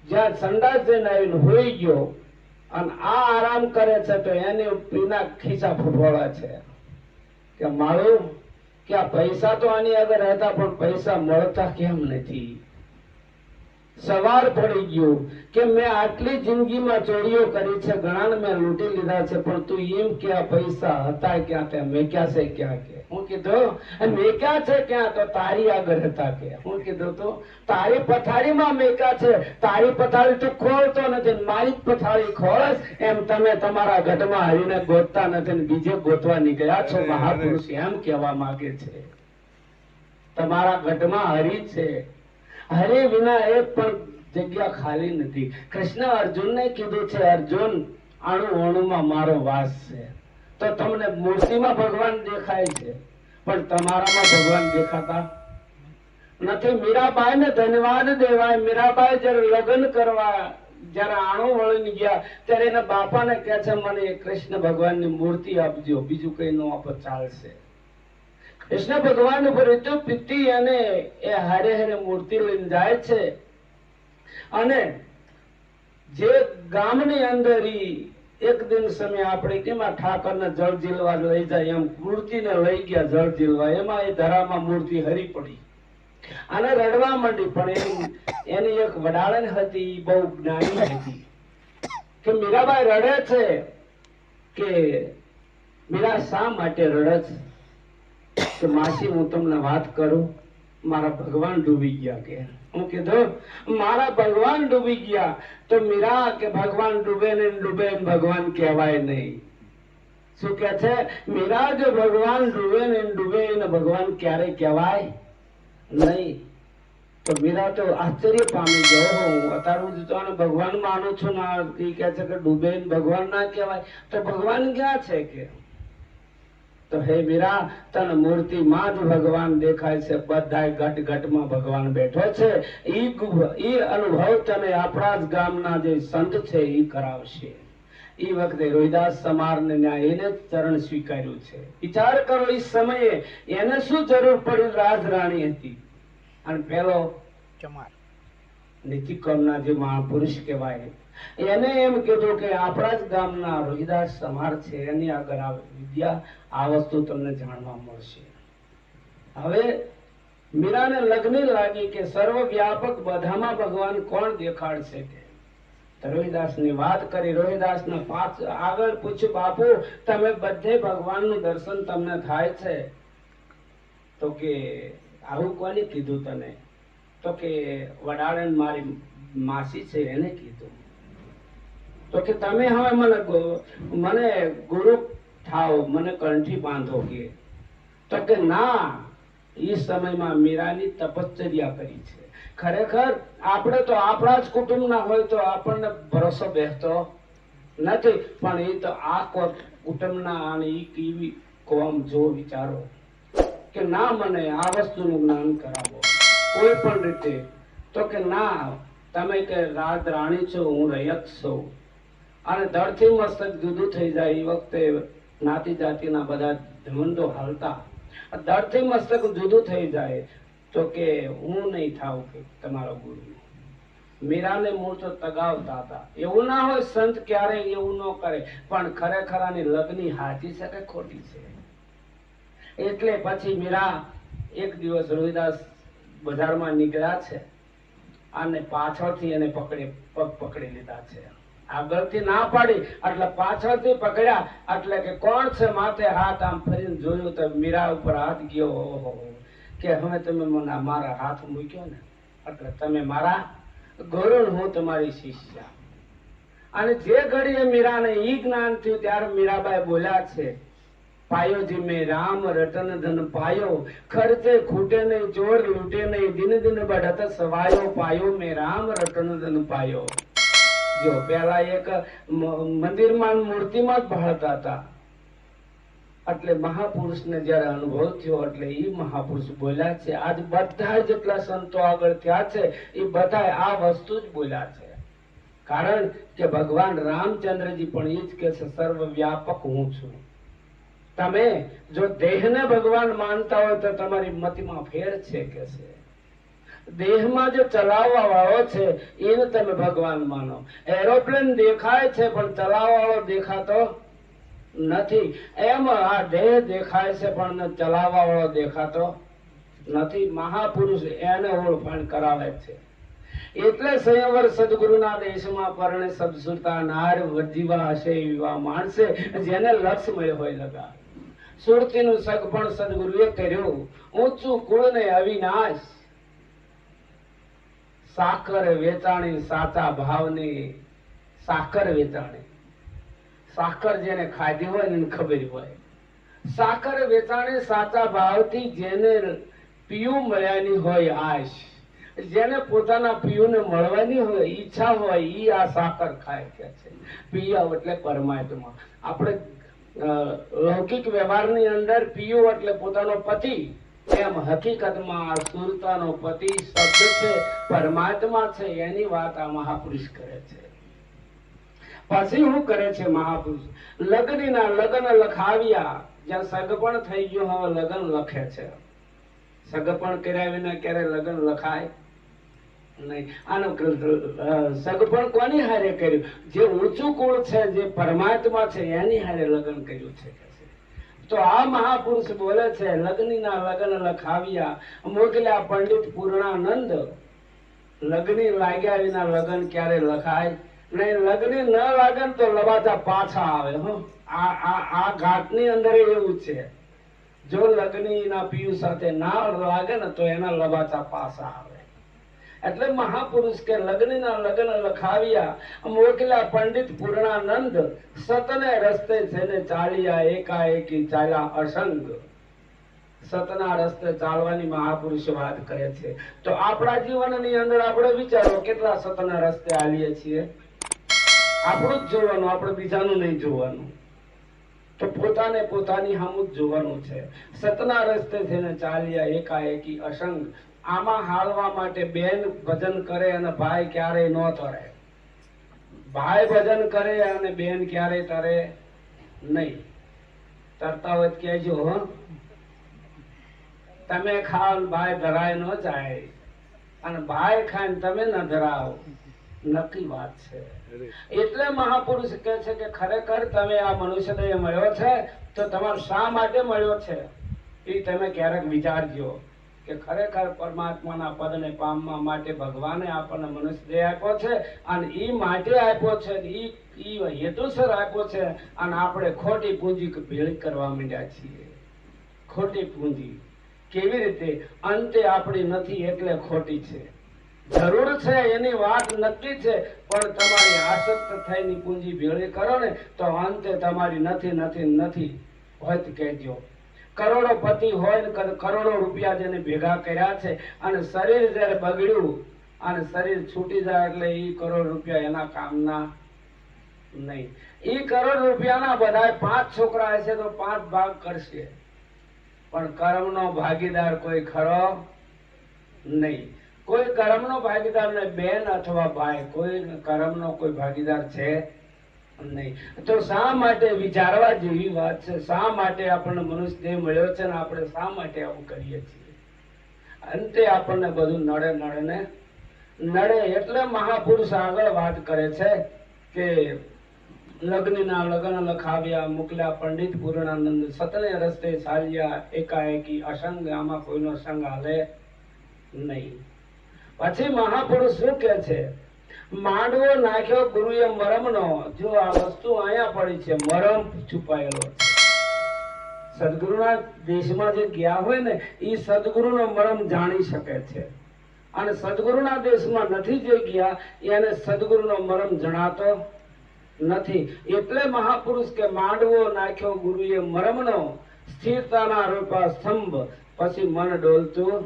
જ્યાં સંડાસ જઈને આવીને હોઈ ગયો અને આ આરામ કરે છે તો એની પીના ખિસ્સા ફૂફોળા છે કે મારું કે આ પૈસા તો આની આગળ હતા પણ પૈસા મળતા કેમ નથી? સવાર પડી ગયું કે મેં આટલી જિંદગીમાં ચોરીઓ કરી છે, ઘણાને મેં લૂંટી લીધા છે, પણ તું એમ કે આ પૈસા હતા ક્યાં? તે મેક્યા છે ક્યાં? કે હું કીધું મેક્યા છે ક્યાં? તો તારી આગળ હતા. કે હું કીધું તો તારી પથારીમાં મેક્યા છે. તારી પથારી તું ખોલતો નથી, મારી પથારી ખોળસ. એમ તમે તમારા ઘટમાં હરીને ગોતતા નથી ને બીજે ગોતવા નીકળ્યા છો. મહાપુરુષ એમ કહેવા માંગે છે, તમારા ઘટમાં હરી છે, હરે વિના એક પણ જગ્યા ખાલી નથી. કૃષ્ણ અર્જુનને કીધું છે, અર્જુન અણુ અણુમાં મારો વાસ છે. તો તમને મૂર્તિમાં ભગવાન દેખાય છે પણ તમારામાં ભગવાન દેખાતા નથી. મીરાબાઈ ને ધન્યવાદ દેવાય. મીરાબાઈ જયારે લગ્ન કરવા જયારે આણું વળીને ગયા ત્યારે એના બાપાને કહે છે, મને કૃષ્ણ ભગવાનની મૂર્તિ આપજો, બીજું કઈ નો આપો ચાલશે. કૃષ્ણ ભગવાન ઉપર એટલું પીતી અને એ હારે હારે મૂર્તિ લઈને જાય છે. અને જે ગામની અંદર એક દિન સમય આપણે કેમાં ઠાકરને જળ ઝીલવા લઈ જાય એમ મૂર્તિને લઈ ગયા જળ ઝીલવા. એમાં એ ધરામાં મૂર્તિ હરી પડી અને રડવા માંડી. પણ એની એક વડાળન હતી, બહુ જ્ઞાની હતી કે મીરાબાઈ રડે છે કે મીરા શા માટે રડે છે? કે માસી હું તમને વાત કરું, મારા ભગવાન ડૂબી ગયા. કે હું કીધું મારા ભગવાન ડૂબી ગયા. તો મીરા કે ભગવાન ડૂબે ને ડૂબે ભગવાન કહેવાય નહીં. શું કે છે મીરા? જો ભગવાન ડૂબે ને ડૂબે ને ભગવાન ક્યારે કહેવાય નહીં. તો મીરા તો આશ્ચર્ય પામી ગયો. હું અત્યારે તો ભગવાન માનું છું ને કે છે કે ડૂબે ને ભગવાન ના કહેવાય. તો ભગવાન ક્યાં છે? કે તો હે મીરા, તને મૂર્તિમાં જ ભગવાન દેખાય છે. બધા ઘટ ઘટમાં ભગવાન બેઠો છે. ઈ અનુભવ તને આપણા જ ગામના જે સંત છે ઈ કરાવશે. ઈ વખતે રોહિદાસ સમારને ન્યાય એને જ ચરણ સ્વીકાર્યું છે. વિચાર કરો, ઈ સમયે એને શું જરૂર પડી? રાજરાણી હતી અને પેલો નીતિક્રમના જે મહાપુરુષ કહેવાય એને એમ કીધું કે આપણા જ ગામના રોહિદાસ સમાર છે, એની આગળ આ વિદ્યા, આ વસ્તુ તમને જાણવા મળશે. હવે મીરાને લગ્ન લાગી કે સર્વ વ્યાપક બધામાં ભગવાન કોણ દેખાડશે? કે રોહિદાસ ની વાત કરી. રોહિદાસ ને આગળ પૂછ્યું, બાપુ તમે બધે ભગવાનનું દર્શન તમને થાય છે? તો કે આવું કોને કીધું તને? તો કે વડાળન મારી માસી છે એને કીધું. તો કે તમે હવે મને ગુરુ થાઓ, મને કંઠી બાંધો. કે તો કે ના, એ સમયમાં મીરાની તપશ્ચર્યા કરી છે. ખરેખર આપણે તો આપણા જ કુટુંબના હોય તો આપણને ભરોસો બેસતો નથી, પણ એ તો આ કુટુંબના અને એ કેવી કોમ જો વિચારો કે ના મને આ વસ્તુનું જ્ઞાન કરાવો કોઈ પણ રીતે, તો કે ના તમે કે રાજ રાણી છો, હું રયત છું, અને ધરથી મસ્તક જુદું થઈ જાય એ વખતે જ્ઞાતિ જાતિના બધા ધમંડો હાલતા, ધરથી મસ્તક જુદું થઈ જાય તો કે હું નહીં થાવ કે તમારો ગુરુ. મીરાને મૂળ તો તગાવતા હતા. એવું ના હોય સંત ક્યારેય એવું ન કરે, પણ ખરેખર આની લગ્ની હાચી છે કે ખોટી છે. એટલે પછી મીરા એક દિવસ રોહિદાસ બજારમાં નીકળ્યા છે અને પાછળથી એને પગ પકડી લીધા છે. આગળથી ના પાડી એટલે પાછળથી પકડ્યા, એટલે કે કોણ છે માથે હાથ આમ ફરીને જોયું તો મીરા ઉપર હાથ ગયો. ઓહો, કે હવે તમે મને મારા હાથ મૂક્યો ને એટલે તમે મારા ગુરુ, હું તમારી શિષ્યા. અને જે ઘડીએ મીરાને ઈ જ્ઞાન થયું ત્યારે મીરાબાઈ બોલ્યા છે, પાયો જી મેં રામ રતન ધન પાયો, ખર્ચે ખૂટે નહીં ચોર લૂટે નહીં, દિન દિન બઢત સવાયો, પાયો મેં રામ રતન ધન પાયો. જો પેલા એક મંદિરમાં મૂર્તિમાં જ ભાળતા હતા, એટલે મહાપુરુષને જયારે અનુભવ થયો એટલે એ મહાપુરુષ બોલ્યા છે. આજ બધા જેટલા સંતો આગળ થયા છે એ બધા આ વસ્તુ જ બોલ્યા છે. કારણ કે ભગવાન રામચંદ્રજી પણ એ જ કે છે સર્વ વ્યાપક હું છું. તમે જો દેહને ભગવાન માનતા હોય તો તમારી મતિમાં ફેર છે કે છે. દેહમાં જે ચલાવવા વાળો છે એને તમે ભગવાન માનો. એરોપ્લેન દેખાય છે પણ ચલાવવા વાળો દેખાતો નથી. એમ આ દેહ દેખાય છે પણ ચલાવવા વાળો દેખાતો નથી. મહાપુરુષ એને ઓળખાણ કરાવે છે. એટલે સંયવર સદગુરુના દેશમાં પરણે સબ સુરતા નાર વજીવા હશે એવા માણસે જેને લક્ષ મળ્યો હોય લગા. સુરતીનું સગ પણ સદગુરુએ કર્યું. ઊંચું કુળ ને અવિનાશ, સાકર વેચાણી સાચા ભાવની. સાકર વેચાણી, સાકર જેને ખાધી હોય ને ખબર હોય. સાકર વેચાણી સાચા ભાવથી જેને પીયું મળ્યાની હોય આશ, જેને પોતાના પિયુને મળવાની હોય ઈચ્છા હોય ઈ આ સાકર ખાય કે છે. પિયા એટલે પરમાત્મા. આપણે લૌકિક વ્યવહારની અંદર પિયું એટલે પોતાનો પતિ, એમ હકીકતમાં આ સુરતાનો પતિ શબ્દ છે, પરમાત્મા છે. એની વાત આ મહાપુરુષ કરે છે. પછી શું કરે છે મહાપુરુષ? લગ્નના લગ્ન લખાવ્યા. જ્યાં સગપણ થઈ ગયું હવે લગ્ન લખે છે. સગપણ કર્યા વિના ક્યારે લગ્ન લખાય નહીં. આનો સગપણ કોની હારે કર્યું? જે ઊંચું કુળ છે, જે પરમાત્મા છે એની હારે લગ્ન કર્યું છે. તો આ મહાપુરુષ બોલે છે લગ્નના લગ્ન લખાવ્યા, મોકલ્યા પંડિત પૂર્ણાનંદ. લગ્ની લાગ્યા વિના લગ્ન ક્યારે લખાય નહીં. લગ્ની ન લાગે તો લવાતા પાછા આવે. આ ઘાટની અંદર એવું છે, જો લગ્નીના પિયુ સાથે ના લાગે ને તો એના લવાચા પાછા આવે. એટલે મહાપુરુષ કે લગ્નના લગ્ન લખાવ્યા, મોકલ્યા પંડિત પૂર્ણાનંદ. સતને રસ્તે થઈને ચાલ્યા, એકાએકી ચાલ્યા અસંગ. સતના રસ્તે ચાલવાની મહાપુરુષ વાત કરે છે. તો આપણા જીવનની અંદર આપણે વિચારો કેટલા સતના રસ્તે આવીએ છીએ. આપણું જ જોવાનું, આપણે બીજાનું નહીં જોવાનું. તો પોતાને પોતાની સામું જ જોવાનું છે. સતના રસ્તે થઈને ચાલ્યા, એકાએકી અસંગ. આમાં હાલવા માટે બેન ભજન કરે અને ભાઈ ક્યારેય ન તરે. ભાઈ ભજન કરે અને બેન ક્યારેય તરે નહીં. તરતા હોય કહેજો હો. તમે ખાવ ભાઈ ધરાય ન જાય, અને ભાઈ ખાઈને તમે ન ધરાવો, નક્કી વાત છે. એટલે મહાપુરુષ કહે છે કે ખરેખર તમે આ મનુષ્ય દેહ મળ્યો છે તો તમારે શા માટે મળ્યો છે એ તમે ક્યારેક વિચારજો. કે ખરેખર પરમાત્માના પદને પામવા માટે ભગવાને આપણને મનુષ્ય દેહ આપ્યો છે, અને એ માટે આપ્યો છે, એ હેતુસર આપ્યો છે. અને આપણે ખોટી પૂંજી ભેળી કરવા માંડ્યા છીએ. ખોટી પૂંજી કેવી રીતે? અંતે આપણી નથી એટલે ખોટી છે. જરૂર છે એની વાત નક્કી છે, પણ તમારી આસક્ત થઈને પૂંજી ભેળી કરો ને તો અંતે તમારી નથી નથી નથી હોય તો કહેજો. કરોડોપતિ હોય ને કરોડો રૂપિયા જેને ભેગા કર્યા છે, અને શરીર જયારે બગડ્યું અને શરીર છૂટી જાય એટલે એ કરોડ રૂપિયા એના કામના નહીં. ઈ કરોડ રૂપિયાના બધા 5 છોકરા હશે તો 5 ભાગ કરશે, પણ કર્મનો ભાગીદાર કોઈ ખરો નહીં. કોઈ કર્મનો ભાગીદાર નહીં, બેન અથવા ભાઈ, કોઈ કર્મનો કોઈ ભાગીદાર છે નહીં. તો શા માટે વિચારવા જેવી વાત છે, શા માટે આપણને મનુષ્ય દેહ મળ્યો છે ને આપણે શા માટે આવું કરીએ છીએ. અંતે આપણને બધું નડે. એટલે મહાપુરુષ આગળ વાત કરે છે કે લગ્નના લગ્ન લખાવ્યા, મોકલ્યા પંડિત પૂર્ણાનંદ, સતને રસ્તે ચાલ્યા, એકાએકી અસંગ, આમાં કોઈનો સંગ હાલે નહીં. પછી મહાપુરુષ શું કે છે, માંડવો નાખ્યો ગુરુએ મરમનો. જો આ વસ્તુ અહીંયા પડી છે, મરમ છુપાયેલો છે. સદગુરુના દેશમાં જે ગયા હોય ને એ સદગુરુનો મરમ જાણી શકે છે, અને સદગુરુના દેશમાં નથી જે ગયા એને સદગુરુનો મરમ જણાતો નથી. એટલે મહાપુરુષ કે માંડવો નાખ્યો ગુરુએ મરમનો, સ્થિરતાના રૂપા સ્તંભ, પછી મન ડોલતું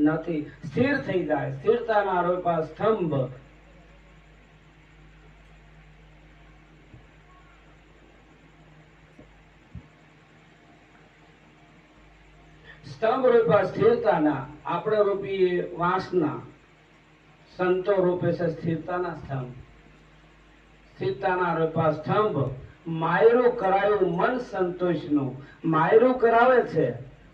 નથી. સ્થિર થઈ જાય, સ્થિરતાના રૂપા સ્તંભ. સ્તંભ રૂપા સ્થિરતાના, આપણે રૂપી વાંસના, સંતો રૂપે છે સ્થિરતાના સ્તંભ. સ્થિરતાના રૂપા સ્તંભ, માયરું કરાયું મન સંતોષનું. માયરું કરાવે છે,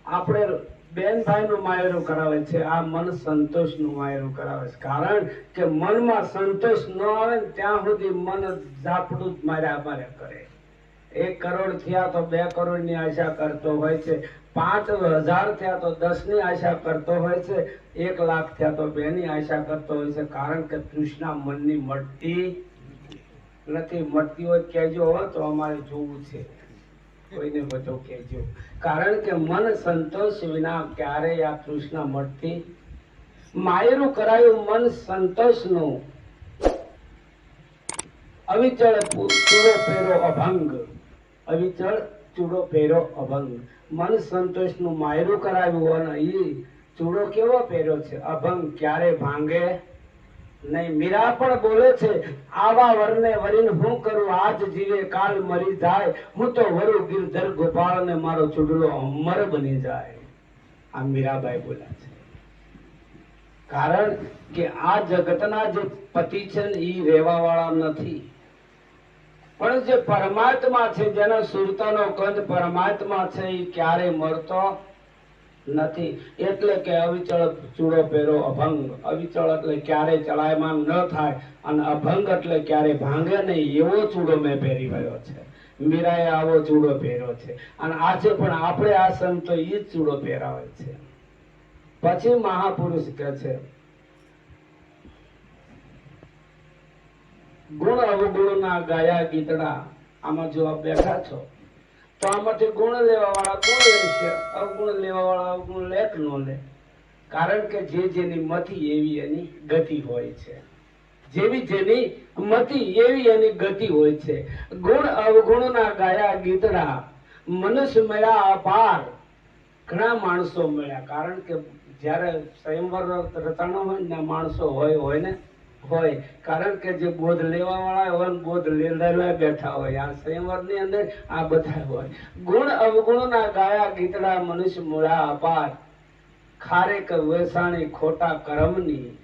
આપણે બેન ભાઈ નું માયરું કરાવે છે, આ મન સંતોષ નું માયરું કરાવે છે. કારણ કે મનમાં સંતોષ ન આવે ને ત્યાં સુધી મન ઝાપડું જ માર્યા કરે. 1 કરોડ થયા તો 2 કરોડ ની આશા કરતો હોય છે, 5000 થયા તો 10 ની આશા કરતો હોય છે, 1 લાખ થયા તો 2 ની આશા કરતો હોય છે. કારણ કે તૃષ્ણા મનની મળતી નથી. મળતી હોય કહેજો તો અમારે જોવું છે, કોઈને બધો કહેજો. કારણ કે મન સંતોષ વિના ક્યારેય આ તૃષ્ણા મળતી. માયરું કરાયું મન સંતોષનું, અવિચળ ચૂડો પેરો અભંગ. અવિચળ ચૂડો પેરો અભંગ. મન સંતોષનું માયરું કરાવ્યું અને એ ચૂડો કેવો પહેર્યો છે, અભંગ, ક્યારે ભાંગે નહીં. મીરા પણ બોલે છે, આવા વરને વરીને હું કરું, આજ જીવે કાલ મરી જાય, હું તો વરુ ગિરધર ગોપાળ ને મારો ચૂડલો અમર બની જાય. આ મીરાબાઈ બોલ્યા છે. કારણ કે આ જગતના જે પતિ છે ને એ રહેવા વાળા નથી, પણ જે પરમાત્મા છે, જેના સુરતાનો કંદ પરમાત્મા છે, એ ક્યારે મરતો નથી. એટલે કે અવિચળ ચૂડો પહેરો અભંગ. અવિચળ એટલે ક્યારે ચલાયમાન ન થાય, અને અભંગ એટલે ક્યારે ભાંગે નહીં, એવો ચૂડો મેં પહેરી રહ્યો છે. મીરાએ આવો ચૂડો પહેર્યો છે, અને આજે પણ આપણે આ સંતો એ જ ચૂડો પહેરાવે છે. પછી મહાપુરુષ કે છે, ગુણ અવગુણના ગાયા ગીતડા. આમાં જો આપ બેઠા છો તો આમાંથી ગુણ લેવા વાળા ગુણ લેશે, અવગુણ લેવા વાળા અવગુણ લે કે ન લે. કારણ કે જે જેની મતિ એવી એની ગતિ હોય છે. જેવી જેની મતિ એવી એની ગતિ હોય છે. ગુણ અવગુણના ગાયા ગીતડા, મનુષ્ય મળ્યા અપાર. ઘણા માણસો મળ્યા. કારણ કે જયારે સ્વયંવર રચાણો હોય ને માણસો હોય ને હોય. કારણ કે જે બોધ લેવા વાળા હોય ને બોધ લેવા બેઠા હોય, આ સંયમર ની અંદર આ બધા હોય. ગુણ અવગુણ ના ગાયા ગીતડા, મનુષ્ય મૂળા અપાર. ખારે કે વેચાણી ખોટા કર્મની.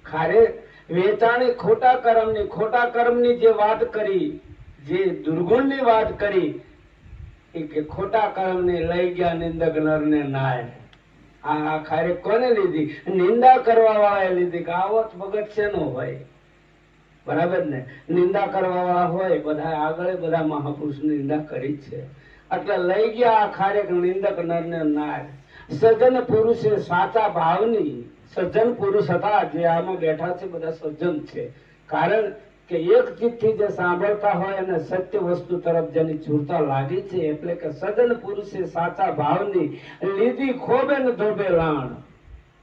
ખારે વેચાણી ખોટા કર્મની. ખોટા કર્મની જે વાત કરી, જે દુર્ગુણ ની વાત કરી, એ કે ખોટા કર્મની લઈ ગયા નિંદક નર ને નાય. આ ખારે કોને લીધી? નિંદા કરવા વાળા લીધી. કે આવો ભગત છે નો હોય, બરાબર ને? નિંદા કરવા વાળા હોય બધા આગળ, બધા મહાપુરુષ નિંદા કરી છે, એટલે લઈ ગયા આ ખારેક નિંદક નર ને નાય. સજ્જન પુરુષે સાચા ભાવની. સજ્જન પુરુષ હતા જે આમાં બેઠા છે, બધા સજ્જન છે. કારણ કે એક ચિત્તથી જે સાંભળતા હોય અને સત્ય વસ્તુ તરફ જેની ચૂરતા લાગી છે, એટલે કે સજ્જન પુરુષે સાચા ભાવની લીધી ખોબે ને ધોબે લાણ.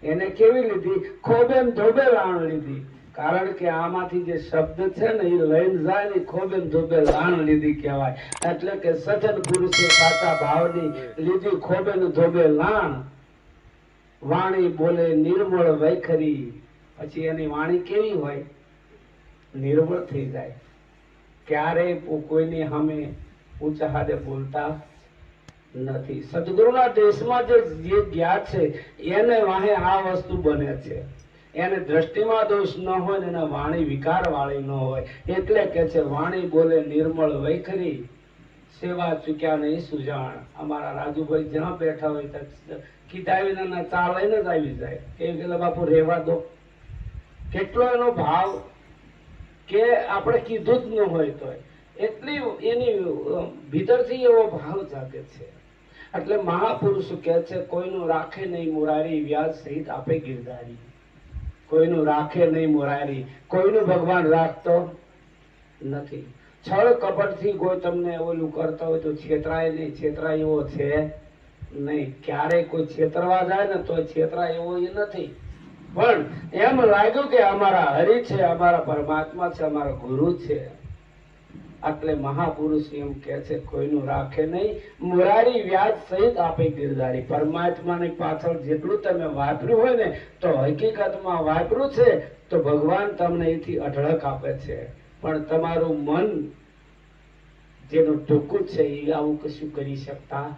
એને કેવી લીધી? ખોબે ને ધોબે લાણ લીધી. કારણ કે આમાંથી જે શબ્દ છે ને એ લઈને જાય ને, ખોબે ને ધોબે લાણ લીધી કહેવાય. એટલે કે સજ્જન પુરુષે સાચા ભાવની લીધી ખોબે ને ધોબે લાણ. વાણી બોલે નિર્મળ વૈખરી. પછી એની વાણી કેવી હોય? નિર્મળ થઈ જાય. ક્યારેય કોઈની સામે ઊંચા હાથે બોલતા નથી. સદગુરુના દેશમાં જે ગયા છે એને વાહે આ વસ્તુ બને છે. એને દ્રષ્ટિમાં દોષ ન હોય ને એના વાણી વિકાર વાળી ન હોય, એટલે કે છે વાણી બોલે નિર્મળ વૈખરી, સેવા ચૂક્યા નહીં સુજાણ. અમારા રાજુભાઈ જ્યાં બેઠા હોય ત્યાં કીધા વિના ચા લઈને જ આવી જાય કે પેલા બાપુ રહેવા દો. કેટલો એનો ભાવ કે આપણે કીધું જ ન હોય તો એટલી એની ભીતરથી એવો ભાવ જાગે છે. એટલે મહાપુરુષ કહે છે કોઈનું રાખે નહીં મુરારી, વ્યાજ સહિત આપે ગિરધારી. કોઈનું રાખે નહીં મુરારી, કોઈનું ભગવાન રાખતો નથી. છળ કપટથી કોઈ તમને ઓલું કરતો હોય તો છેતરાય નહીં. છેતરાય એવો છે નહીં. ક્યારેય કોઈ છેતરવા જાય ને તો છેતરાય એવો એ નથી. પણ એમ લાગ્યું કે અમારા હરિ છે, અમારા પરમાત્મા છે, અમારા ગુરુ છે. એટલે મહાપુરુષ એમ કે છે કોઈનું રાખે નહીં મુરારી, વ્યાજ સહિત આપે ગિરધારી. પરમાત્માની પાછળ જેટલું તમે વાપર્યું હોય ને તો હકીકતમાં વાપર્યું છે તો ભગવાન તમને એથી અઢળક આપે છે. પણ તમારું મન જેનું ટૂંકું છે એ આવું કશું કરી શકતા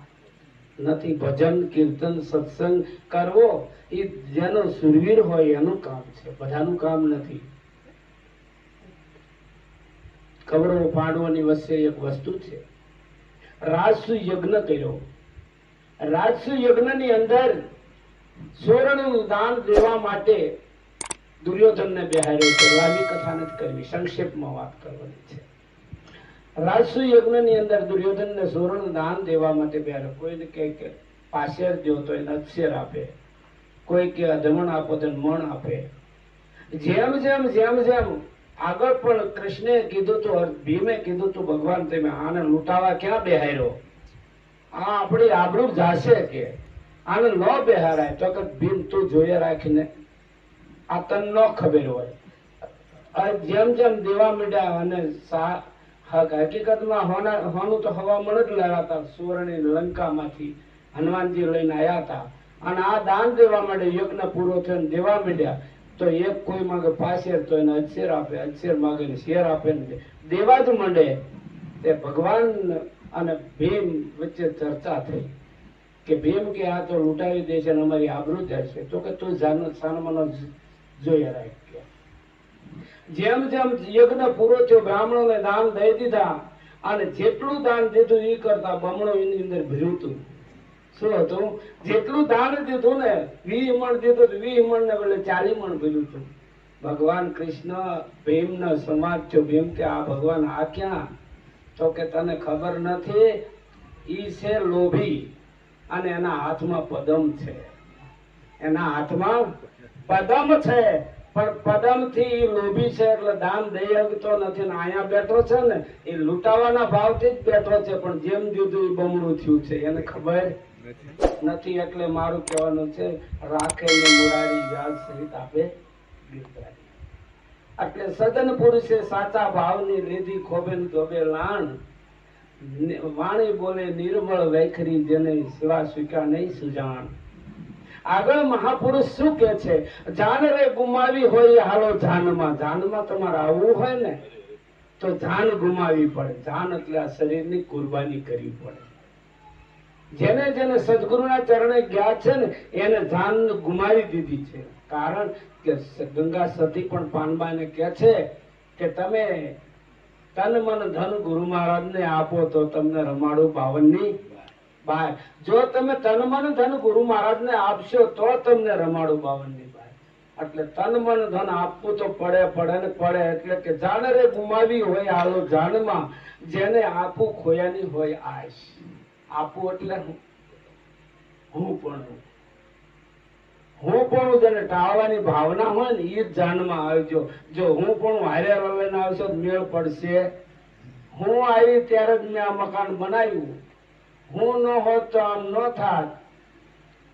નથી. ભજન કીર્તન સત્સંગ કરવો એ જેનો સુરવીર હોય એનું કામ છે, બધાનું કામ નથી. કૌરવ પાંડવોની વચ્ચે એક વસ્તુ છે. રાજસુ યજ્ઞ કર્યો. રાજસુ યજ્ઞની અંદર સુવર્ણનું દાન દેવા માટે દુર્યોધનને બેહાર્યો છે. લાંબી કથા નથી કરવી, સંક્ષેપમાં વાત કરવાની છે. રાજસુ યજ્ઞની અંદર દુર્યોધનને સુવર્ણ દાન દેવા માટે બેહાર્યો. કોઈને કહે કે પાશેર દો તો એને અક્ષર આપે, કોઈ કે અધમણ આપો તો મણ આપે. જેમ જેમ જેમ જેમ આગળ પણ કૃષ્ણે કીધું તું, ભીમે કીધું તું ભગવાન તમે આને લૂંટાવા ક્યાં બેહાર્યો? આ આપણી આબરૂ જાશે કે આને ન બેહારાય. તો કે ભીમ તું જોઈએ રાખીને આ તને ન ખબર હોય. જેમ જેમ દેવા માંડ્યા અને હકીકતમાં હોનું તો હવામણ જ લાવ્યા સુવર્ણની લંકામાંથી હનુમાનજી લઈને આવ્યા હતા. અને આ દાન દેવા માંડે, યજ્ઞ પૂરો થયો દેવા માંડ્યા તો એક કોઈ માંગે પાછેર તો એને અક્ષર આપે, અક્ષર માંગે ને શેર આપે ને દેવા જ માંડે. તે ભગવાન અને ભીમ વચ્ચે ચર્ચા થઈ કે ભીમ કે આ તો લૂંટાવી દે છે અને અમારી આબરૂ જાય છે. તો કે તું સાનમાનો જોઈએ રાખ. જેમ જેમ યજ્ઞ પૂરો થયો બ્રાહ્મણોને દાન દઈ દીધા અને જેટલું દાન દીધું એ કરતા બમણો એની અંદર ભર્યું હતું. શું હતું? જેટલું દાન દીધું ને 20 મણ દીધું, 20 મણ ને બદલે 40 મણ ભર્યું હતું. ભગવાન કૃષ્ણ ભીમનો સમાજ થયો. ભીમ કે આ ભગવાન આ ક્યાં? તો કે તને ખબર નથી, ઈ છે લોભી અને એના હાથમાં પદમ છે. એના હાથમાં પદમ છે, પણ પદમ થી લોભી છે એટલે દાન દઈ શકતો નથી. ને અહીંયા બેઠો છે ને એ લૂંટાવાના ભાવથી જ બેઠો છે, પણ જેમ દીધું એ બમણું થયું છે, એને ખબર નથી. એટલે મારું કહેવાનું છે રાખે ને મુરારી, વ્યાજ સહિત આપે ગિરધારી. એટલે સદન પુરુષે સાચા ભાવની લીધી ખોબે ધોબે લાણ, વાણી બોલે નિર્મળ વૈખરી, જેને સેવા સ્વીકાર નહીં સુજાણ. આગળ મહાપુરુષ શું કે છે? જાન રે ગુમાવી હોય હાલો જાનમાં. જાનમાં તમારે આવવું હોય ને તો જાન ગુમાવી પડે. જાન એટલે આ શરીરની કુરબાની કરવી પડે. જેને જેને સદગુરુના ચરણે ગયા છે ને એને જાન ગુમાવી દીધી છે. કારણ કે ગંગા સતી પણ પાનબાઈને કહે છે કે તમે તન મન ધન ગુરુ મહારાજને આપો તો તમને રમાડું 52ની બાર. જો તમે તન મન ધન ગુરુ મહારાજને આપશો તો તમને રમાડું 52ની બાર. એટલે તન મન ધન આપવું તો પડે ને પડે. એટલે કે જાન રે ગુમાવી હોય હાલો જાનમાં, જેને આપવું ખોયાની હોય આશ. આપવું એટલે હું પણ જેને ટાળવાની ભાવના હોય ને એ જ જાનમાં આવજો. જો હું પણ હારે લઈને આવશો મેળ પડશે. હું આવી ત્યારે જ મેં આ મકાન બનાવ્યું. હું ન હોત તો આમ ન થાત.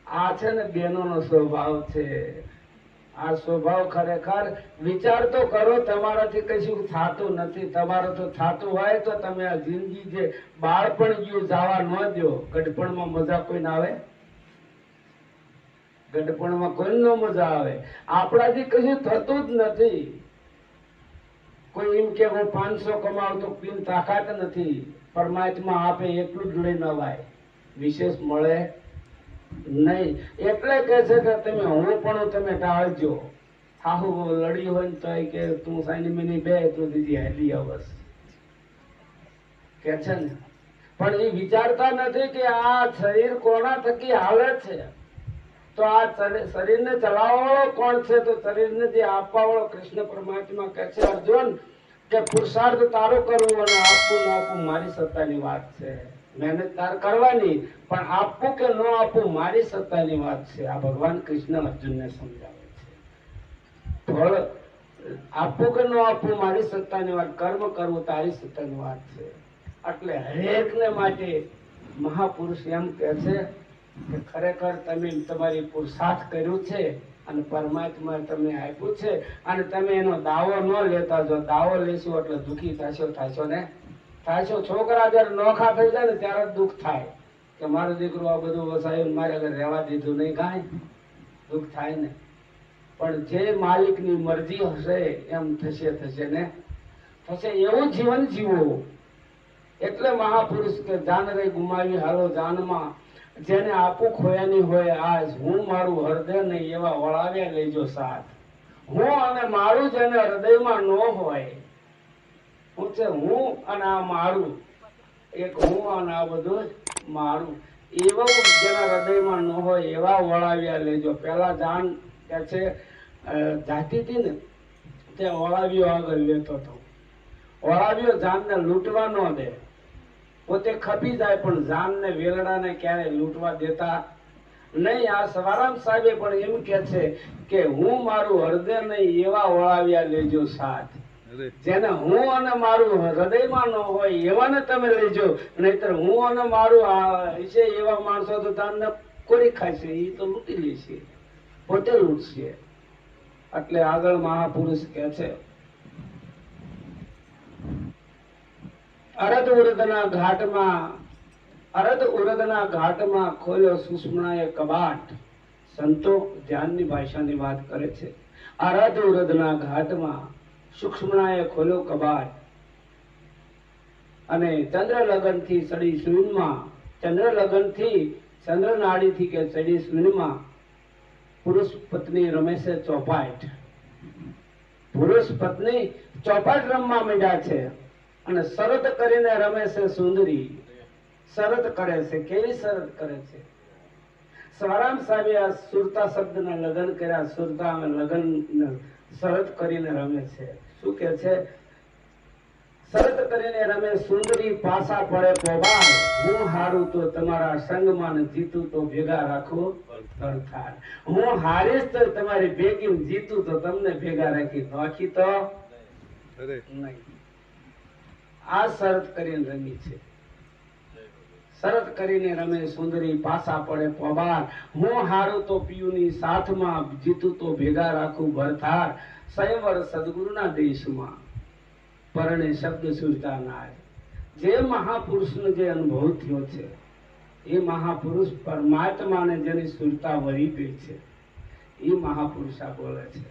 આ છે ને બેનોનો સ્વભાવ છે. આ સ્વભાવ ખરેખર વિચાર તો કરો. તમારાથી કશું થતું નથી. તમારે તો થતું હોય તો તમે આ જિંદગી જે બાળપણ ગયું જવા ન દો. ગઢપણમાં મજા કોઈ ના આવે? ગઢપણમાં કોઈ ન મજા આવે. આપણાથી કશું થતું જ નથી. કોઈ એમ કે હું 500 કમાવું તો પીન તાકાત નથી. પરમાત્મા આપે એટલું જ લઈને અવાય, વિશેષ મળે નહીં. એટલે કહે છે કે તમે હું પણ તમે ટાળજો. હાહુ લડી હોય ને તો કે તું સાઈની મિની બે તું દીદી હાલી આવસ કે છે ને. પણ એ વિચારતા નથી કે આ શરીર કોના થકી હાલે છે. તો આ શરીરને ચલાવવાવાળો કોણ છે? તો શરીરને જે આપવાવાળો કૃષ્ણ પરમાત્મા કહે છે અર્જુન કે પુરુષાર્થ તારો કરવો અને આપવું ન આપવું મારી સત્તાની વાત છે. મહેનત તાર કરવાની, પણ આપવું કે ન આપવું મારી સત્તાની વાત છે. આ ભગવાન કૃષ્ણ અર્જુનને સમજાવે છે. ફળ આપવું કે ન આપવું મારી સત્તાની વાત, કર્મ કરવું તારી સત્તાની વાત છે. એટલે હરેકને માટે મહાપુરુષ એમ કહે છે કે ખરેખર તમે તમારી પુરુષાર્થ કર્યું છે અને પરમાત્મા તમને આપ્યું છે, અને તમે એનો દાવો ન લેતા. જો દાવો લેશો એટલે દુઃખી થશો ને થશો. છોકરા જયારે નોખા થઈ જાય ને ત્યારે જ દુઃખ થાય કે મારો દીકરો આ બધું વસાયું મારે આગળ રહેવા દીધું નહીં, કાંઈ દુઃખ થાય ને. પણ જે માલિકની મરજી હશે એમ થશે ને થશે. એવું જીવન જીવો. એટલે મહાપુરુષ કે જાન રે ગુમાવી હાલો જાનમાં, જેને આપું ખોયાની હોય આજ, હું મારું હૃદય નહીં એવા વળાવ્યા લેજો સાથ. હું અને મારું જેને હૃદયમાં ન હોય, હું છે હું અને આ મારું, એક હું અને આ બધું મારું, એવા જેના હૃદયમાં ન હોય એવા વળાવ્યા લેજો. પેલા જાન કે છે જાતી હતી ને તે વળાવ્યો આગળ લેતો હતો. વળાવ્યો જાનને લૂંટવા ન દે, પોતે ખપી જાય પણ જાનને વેલડાને ક્યારે લૂંટવા દેતા નહીં. આ સવારામ સાહેબે પણ એમ કે છે કે હું મારું હૃદય નહીં એવા વળાવ્યા લેજો સાથ. જેને હું અને મારું હૃદયમાં ન હોય એવાને તમે લેજો, નહીતર હું અને મારું છે એવા માણસો તો તમને કોરી ખાશે, એ તો લૂંટી લેશે, પોતે લૂંટશે. એટલે આગળ મહાપુરુષ કે છે અરદ ઉરદના ઘાટમાં ખોલ્યો સુષમણાએ કબાટ. સંતો ધ્યાનની ભાષાની વાત કરે છે. અરદ ઉરદના ઘાટમાં સુષમણાએ ખોલ્યો કબાટ, અને ચંદ્રલગનથી સડી સૂનમાં, ચંદ્રનાડીથી કે સડી સૂનમાં પુરુષ પત્ની રમે છે ચોપાટ. પુરુષ પત્ની ચોપાટ રમવા માંડ્યા છે અને શરત કરીને રમે છે સુંદરી. શરત કરે છે. કેવી શરત કરે છે? સ્વરામ સાહેબે આ સુરતા શબ્દના લગ્ન કર્યા. સુરતા લગ્ન શરત કરીને રમે છે. શું કે છે? શરત કરીને રમે સુંદરી પાસા પડે પોબાર, હું હારું તો તમારા સંગમાં ને જીતું તો ભેગા રાખો ભરથાર. હું હારીશ તો તમારી ભેગી, જીતું તો તમને ભેગા રાખી, નોખી તો નહીં. આ શરત કરીને રમી છે. શરત કરીને રમે સુંદરી પાસા પડે પોબાર, હું હારું તો પિયુની સાથમાં, જીતું તો ભેગા રાખું ભરથાર. સંવર સદગુરુના દેશમાં પરણે શબ્દ સુરતા નાય. જે મહાપુરુષનો જે અનુભવ થયો છે એ મહાપુરુષ પરમાત્માને જેની સુરતા વળી ગઈ છે એ મહાપુરુષા બોલે છે.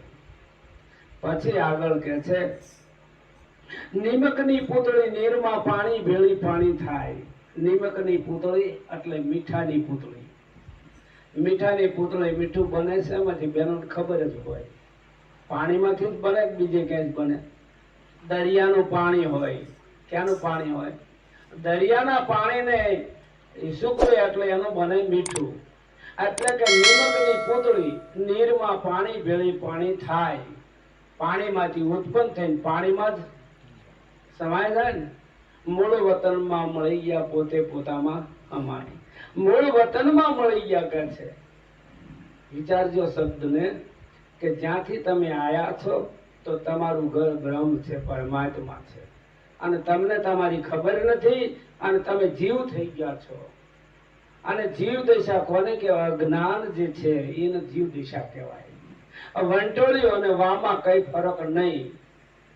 પછી આગળ કે છે નિમકની પૂતળી નીરમાં પાણી ભેળી પાણી થાય. નિમકની પૂતળી એટલે મીઠાની પૂતળી. મીઠાની પૂતળી મીઠું બને છે એમાંથી બેનો ખબર જ હોય. પાણીમાંથી જ બને કે બીજે ક્યાંય બને? દરિયાનું પાણી હોય. ક્યાંનું પાણી હોય? દરિયાના પાણીને સૂકવે એટલે એનું બને મીઠું. એટલે કે નિમકની પૂતળી નીરમાં પાણી ભેળી પાણી થાય. પાણીમાંથી ઉત્પન્ન થઈને પાણીમાં જ સમાય જાય ને. મૂળ વતનમાં મળી ગયા પોતે પોતામાં અમારી. મૂળ વતનમાં મળી ગયા કે છે. વિચારજો શબ્દને કે જ્યાંથી તમે આયા છો તો તમારું ઘર બ્રહ્મ છે, પરમાત્મા છે, અને તમને તમારી ખબર નથી અને તમે જીવ થઈ ગયા છો. અને જીવ દિશા કોને કહેવાય? જ્ઞાન જે છે એને જીવ દિશા કહેવાય. વંટોળીઓ અને વામાં કઈ ફરક નહીં,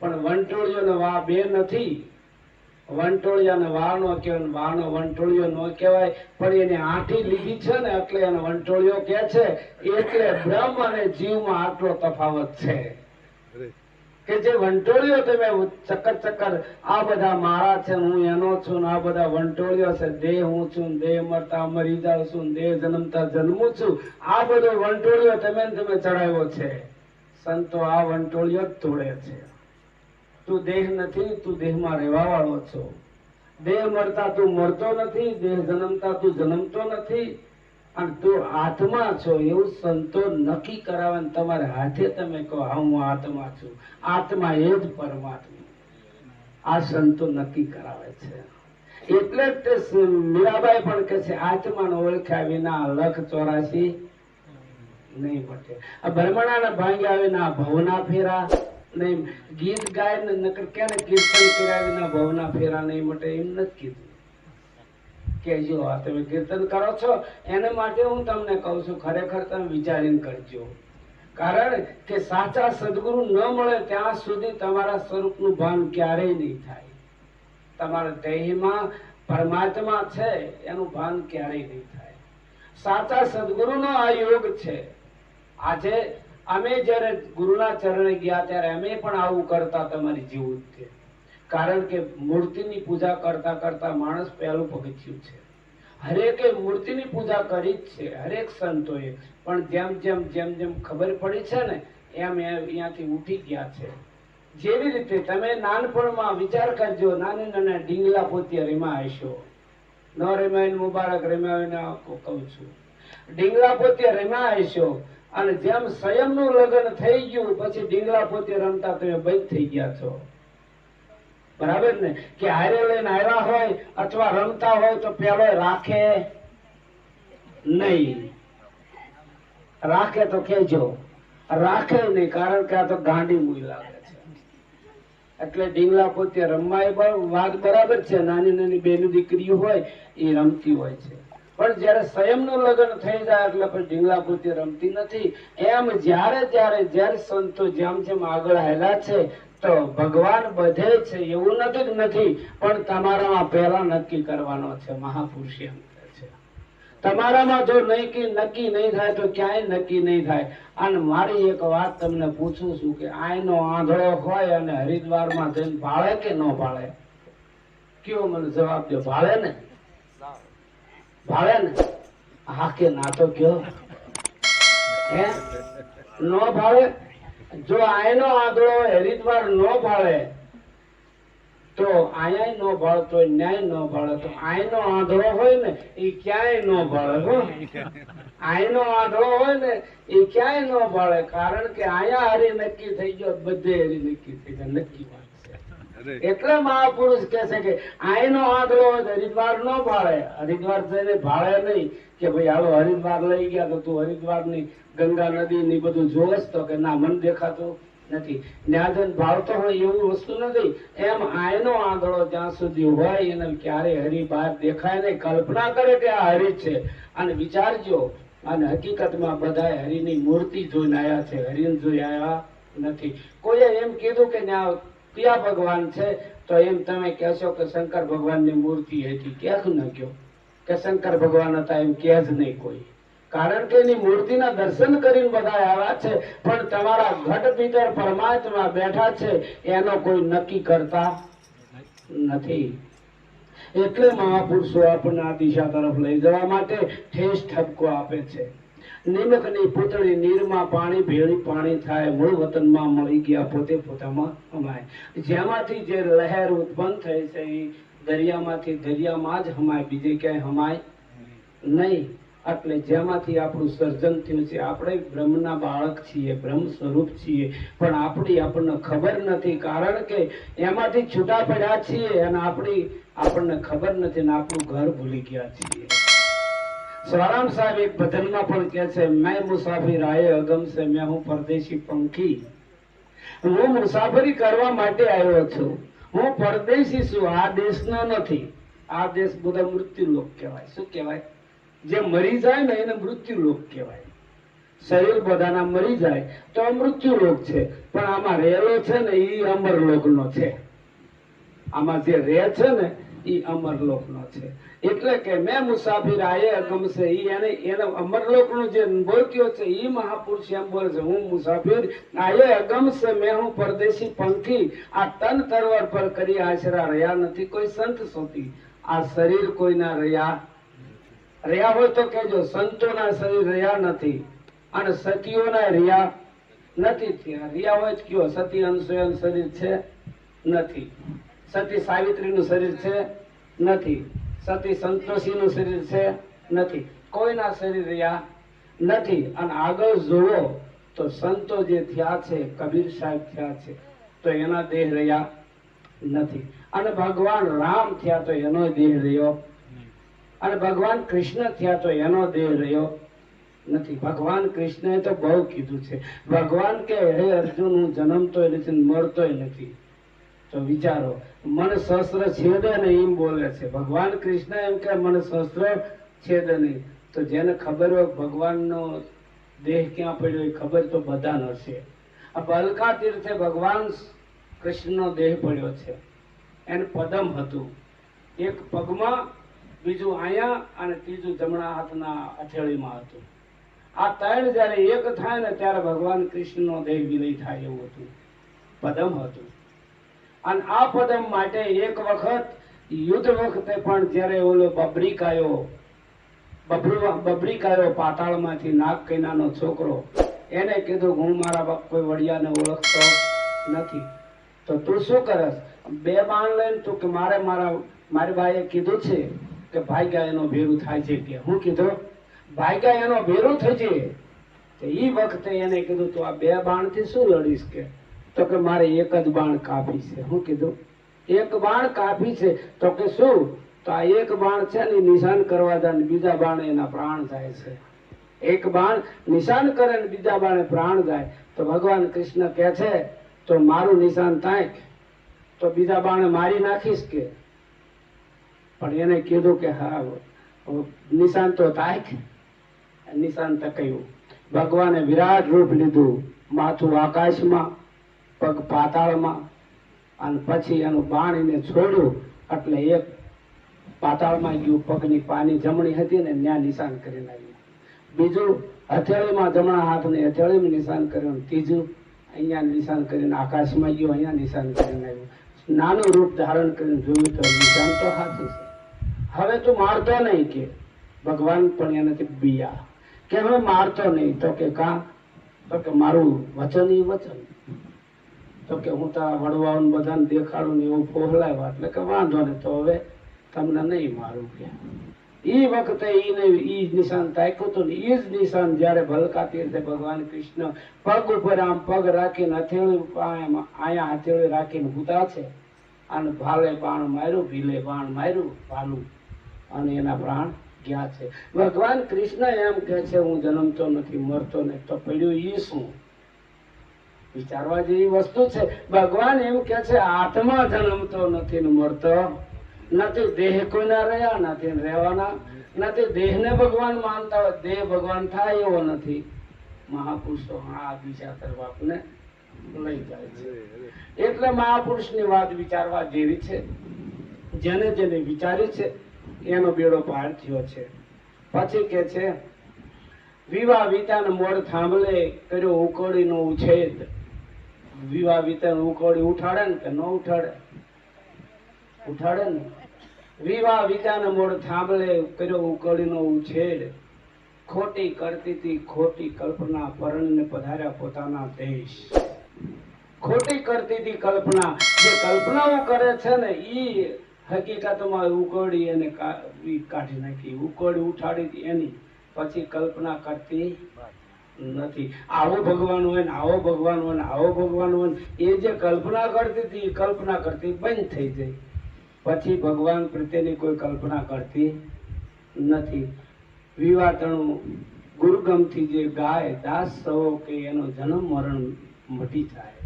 પણ વંટોળીઓ ને વા બે નથી. વંટોળિયા ને વા નો કહેવાય, વાનો વંટોળિયો નો કહેવાય, પણ એને આંટી લીધી છે ને એટલે એને વંટોળિયો કહે છે. એટલે બ્રહ્મ અને જીવમાં આટલો તફાવત છે કે જે વંટોળીઓ તમે ચક્કર આ બધા મારા છે, હું એનો છું, આ બધા વંટોળીઓ છે, દેહ હું છું, દેહ મરતા મરી જાઉં છું, દેહ જન્મતા જન્મું છું, આ બધો વંટોળીઓ તમે ચડાવ્યો છે. સંતો આ વંટોળીઓ જ તોડે છે. તું દેહ નથી, તું દેહમાં રહેવા વાળો છો. દેહ મરતા તું મરતો નથી, દેહ જન્મતા તું જન્મતો નથી, અને તું આત્મા છો એવું સંતો નક્કી કરાવે. તમારે હાથે તમે કહો હા હું આત્મા છું, આત્મા એ જ પરમાત્મા. આ સંતો નક્કી કરાવે છે. એટલે જ તે મીરાબાઈ પણ કહે છે આત્માને ઓળખ્યા વિના લખ 84 નહીં મટે. આ બ્રહ્મણાના ભાંગ્યા વિના ભવના ફેરા નહીં. ગીત ગાય ને નકર ક્યારે કીર્તન કર્યા વિના ભવના ફેરા નહીં મટે એમ નથી કીધું. કેજો આ તમે કીર્તન કરો છો એને માટે હું તમને કહું છું, ખરેખર તમે વિચારીને કરજો. કારણ કે સાચા સદગુરુ ન મળે ત્યાં સુધી તમારા સ્વરૂપનું ભાન ક્યારેય નહીં થાય. તમારા દેહમાં પરમાત્મા છે એનું ભાન ક્યારેય નહીં થાય. સાચા સદગુરુનો આ યોગ છે. આજે અમે જ્યારે ગુરુના ચરણે ગયા ત્યારે અમે પણ આવું કરતા તમારી જેવું જ છે. કારણ કે મૂર્તિની પૂજા કરતા કરતા માણસ પહેલું પગથિયું છે. હરેકે મૂર્તિની પૂજા કરી જ છે, હરેક સંતોએ. પણ જેમ જેમ જેમ જેમ ખબર પડી છે ને એમ અહીંયાથી ઉઠી ગયા છે. જેવી રીતે તમે નાનપણમાં વિચાર કરજો, નાની નાના ડીંગલા પોતે રમ્યા હશો. ન રમ્યા મુબારક રમ્યા કહું છું. ડીંગલા પોતે રમ્યા હશો, અને જેમ સંયમનું લગ્ન થઈ ગયું પછી ડીંગલા પોતે રમતા તમે બંધ થઈ ગયા છો. બરાબર ને? કે હારે લઈને આવ્યા હોય અથવા રમતા હોય તો પેલો રાખે નહીં. રાખે તો કેજો, રાખે નહીં, કારણ કે આ તો ગાંડી મુઈ લાગે છે. એટલે ડીંગલા પોતે રમવાય વાત બરાબર છે. નાની નાની બેની દીકરીઓ હોય એ રમતી હોય છે, પણ જયારે સંયમનું લગ્ન થઈ જાય એટલે પછી ડીંગલા પોતે રમતી નથી. એમ જ્યારે સંતો જેમ જેમ આગળ આવેલા છે તો ભગવાન બધે છે એવું નથી, પણ તમારામાં પહેલા નક્કી કરવાનો છે. મહાપુરુષ એમ કહે છે તમારામાં જો નક્કી નહીં થાય તો ક્યાંય નક્કી નહીં થાય. અને મારી એક વાત તમને પૂછું છું કે આયનો આંધળો હોય અને હરિદ્વારમાં જઈને ભાળે કે ન ભાળે? કયો મને જવાબ દો. ભાળે ને? ભાળે ને? હા કે ના તો કયો? હે ન ભાળે? જો આયનો આંધળો હરિદ્વાર ન ભાળે તો આયા ન ભાળતો હોય, ન્યાય ન ભાળે તો આયનો આંધળો હોય ને એ ક્યાંય ન ભાળે. આયનો આંધળો હોય ને એ ક્યાંય ન ભાળે, કારણ કે આયા હરી નક્કી થઈ ગયો, બધે હરી નક્કી થઈ ગયો. નક્કી વાત છે. એટલે મહાપુરુષ કહે છે કે આયનો આંધળો હોય હરિદ્વાર ન ભાળે. હરિદ્વાર જઈને ભાળે નહીં કે ભાઈ હાલો હરિદ્વાર લઈ ગયા તો તું હરિદ્વાર ની ગંગા નદી ની બધું જોવસ તો કે ના મન દેખાતું નથી. ન્યાજન ભાવતો હોય એવું વસ્તુ નથી. એમ આયનો આંધળો જ્યાં સુધી હોય એને ક્યારે હરિ બહાર દેખાય નહીં. કલ્પના કરે કે આ હરિ છે અને વિચારજો, અને હકીકતમાં બધા હરિની મૂર્તિ જોઈને આવ્યા છે, હરિને જોઈ આવ્યા નથી. કોઈએ એમ કીધું કે કયા ભગવાન છે તો એમ તમે કહેશો કે શંકર ભગવાનની મૂર્તિ હતી. ક્યાંક ન કયો કે શંકર ભગવાન હતા એમ કે જ નહીં કોઈ. કારણ કે એની મૂર્તિના દર્શન કરીને બધા આવ્યા છે, પણ તમારા ઘટ ભીતર પરમાત્મા બેઠા છે એનો કોઈ નક્કી કરતા નથી. એટલે મહાપુરુષો આપણને આ દિશા તરફ લઈ જવા માટે ઠેસ ઠપકો આપે છે. નિમકની પૂતળી નીરમાં પાણી ભેળી પાણી થાય, મૂળ વતનમાં મળી ગયા પોતે પોતામાં હમાય. જેમાંથી જે લહેર ઉત્પન્ન થઈ છે એ દરિયામાંથી દરિયામાં જ હમાય, બીજે ક્યાંય હમાય નહીં. એટલે જેમાંથી આપણું સર્જન થયું છે, આપણે બ્રહ્મના બાળક છીએ, બ્રહ્મ સ્વરૂપ છીએ, પણ આપણને ખબર નથી. કારણ કે એમાંથી છૂટા પડ્યા છીએ અને આપણને ખબર નથી ને આપણું ઘર ભૂલી ગયા છીએ. સ્વરામ સાહેબ એક ભજનમાં પણ કહે છે, મેં મુસાફિર આયે અગમ સે, મેં હું પરદેશી પંખી. હું મુસાફરી કરવા માટે આવ્યો છું, હું પરદેશી છું, આ દેશનો નથી. આ દેશ બધા મૃત્યુલોક કહેવાય. શું કહેવાય? જે મરી જાય ને એને મૃત્યુલોક કહેવાય. શરીર બધાના મરી જાય તો મૃત્યુલોક છે, પણ આમાં રહેલો છે ને એ અમરલોકનો છે. આમાં જે રહે છે ને ઈ અમરલોકનો છે. એટલે કે મેં મુસાફિર આયે અગમ છે, ઈ એને અમરલોકનું જે બોલક્યો છે ઈ મહાપુરુષ એમ બોલે છે, હું મુસાફિર આયે અગમ છે, મેં હું પરદેશી પંખી, આ તન તરવર પર કરી આશરા રહ્યા નથી કોઈ સંત સોતી. આ શરીર કોઈના રહ્યા હોય તો કહેજો, સંતોના શરીર રહ્યા નથી અને સતીઓના રહ્યા નથી થયા. રહ્યા હોય તો કયો, સતી અનસૂયાનું શરીર છે નથી, સતી સાવિત્રીનું શરીર છે નથી, સતી સંતોષીનું શરીર છે નથી, કોઈના શરીર રહ્યા નથી. અને આગળ જુઓ તો સંતો જે થયા છે, કબીર સાહેબ થયા છે, તો એના દેહ રહ્યા નથી. અને ભગવાન રામ થયા તો એનો દેહ રહ્યો, અને ભગવાન કૃષ્ણ થયા તો એનો દેહ રહ્યો નથી. ભગવાન કૃષ્ણએ તો બહુ કીધું છે. ભગવાન કે હે અર્જુન, હું જન્મતોય નથી ને મરતોય નથી. તો વિચારો, મન શસ્ત્ર છેદે ને એમ બોલે છે. ભગવાન કૃષ્ણ એમ કે મન શસ્ત્ર છેદે નહીં. તો જેને ખબર હોય ભગવાનનો દેહ ક્યાં પડ્યો એ ખબર તો બધાને હશે. આ બલકા તીર્થે ભગવાન કૃષ્ણનો દેહ પડ્યો છે. એને પદમ હતું, એક પગમાં, બીજું અહીંયા અને ત્રીજું જમણા હાથના હથેળીમાં હતું. આ ત્રણ જયારે એક થાય ને ત્યારે ભગવાન કૃષ્ણનો દેહ વિલય થાય એવું હતું, પદમ હતું. અને આ પદમ માટે એક વખત યુદ્ધ વખતે પણ જયારે ઓલો બબરીકાયો પાતાળમાંથી નાગકૈનાનો છોકરો, એને કીધું હું મારા બાપ કોઈ વડિયાને ઓળખતો નથી, તો તું શું કરસ? બે બાણ લઈને તું કે મારી બાઈએ કીધું છે કે ભાગ્યા એનો ભેરું થાય છે. કે હું કીધું? ભાગ્યા એનો ભેરું થઈ છે. તો ઈ વખતે એને કીધું તું આ બે બાણથી શું લડીશ? કે તો કે મારે એક જ બાણ કાપી છે. હું કીધું? એક બાણ કાપી છે. તો કે શું? તો આ એક બાણ છે ને નિશાન કરવા જાય ને બીજા બાણે એના પ્રાણ જાય છે. એક બાણ નિશાન કરે ને બીજા બાણે પ્રાણ જાય. તો ભગવાન કૃષ્ણ કહે છે તો મારું નિશાન થાય તો બીજા બાણે મારી નાખીશ કે? પણ એને કીધું કે હા નિશાન તો થાય. નિશાન તકાયું. ભગવાને વિરાટ રૂપ લીધું, માથું આકાશમાં, પગ પાતાળમાં, અને પછી એનું બાણ એને છોડ્યું એટલે એક પાતાળમાં ગયું, પગની પાની જમણી હતી ને ત્યાં નિશાન કરીને આવ્યું. બીજું હથેળીમાં, જમણા હાથની હથેળીમાં નિશાન કર્યું. ત્રીજું અહીંયા નિશાન કરીને આકાશમાં ગયું, અહીંયા નિશાન કરીને આવ્યું. નાનું રૂપ ધારણ કરીને જોયું તો નિશાન તો સાચું છે. હવે તું મારતો નહીં કે? ભગવાન પણ એનાથી બીયા કે હવે મારતો નહીં. તો કે કા? તો કે મારું વચન ઈ વચન. તો કે હું તારા વડવાઓને બધાને દેખાડું ને એવું ફોહલાવ્યા એટલે કે વાંધો ને, તો હવે તમને નહીં મારું કે. ઈ વખતે ઈ નિશાન તાક્યું હતું ને ઈ જ નિશાન જયારે ભલકા તીર્થે ભગવાન કૃષ્ણ પગ ઉપર આમ પગ રાખીને હથેળી અહીંયા હથેળી રાખીને ઉતા છે અને ભાલે બાણ માર્યું, ભીલે બાણ માર્યું ભાલું, અને એના પ્રાણ ગયા છે. ભગવાન કૃષ્ણ એમ કે છે હું જન્મતો નથી મરતો નહીં. તો પડ્યું ઈ શું? વિચારવા જેવી વસ્તુ છે. ભગવાન એમ કે છે આત્મા જન્મતો નથી ને મરતો નથી, દેહ કોઈના રહ્યા નથી રહેવાના નથી. દેહને ભગવાન માનતા હોય, દેહ ભગવાન થાય એવો નથી. મહાપુરુષો આ દિશા તરફ આપને લઈ જાય છે. એટલે મહાપુરુષની વાત વિચારવા જેવી છે. જેને જેને વિચાર્યું છે એનો બેડો પાર થયો છે. પછી કે છે વિવાહ વિતાન મોડ થાંભલે કર્યો ઉકોડીનો ઉછેદ. વિવાહ વિતાન ઉકોડી ઉઠાડે ને કે ન ઉઠાડે? ઉઠાડે ને. વિવાહ વિતાન મોડ થાંભલે કર્યો ઉકોડીનો ઉછેદ. ખોટી કરતી હતી ખોટી કલ્પના, પરણને પધાર્યા પોતાના દેશ. ખોટી કરતી હતી કલ્પના. જે કલ્પનાઓ કરે છે ને ઈ હકીકતમાં ઉકોડી એને કાઢી નાખી, ઉકોડી ઉઠાડી એની. પછી કલ્પના કરતી નથી. આવો ભગવાન હોય ને આવો ભગવાન હોય ને આવો ભગવાન હોય, એ જે કલ્પના કરતી હતી એ કલ્પના કરતી બંધ થઈ જાય. પછી ભગવાન પ્રત્યેની કોઈ કલ્પના કરતી નથી. વિવાતણું ગુરુગમથી જે ગાય દાસ સવો કે એનો જન્મ મરણ મટી જાય.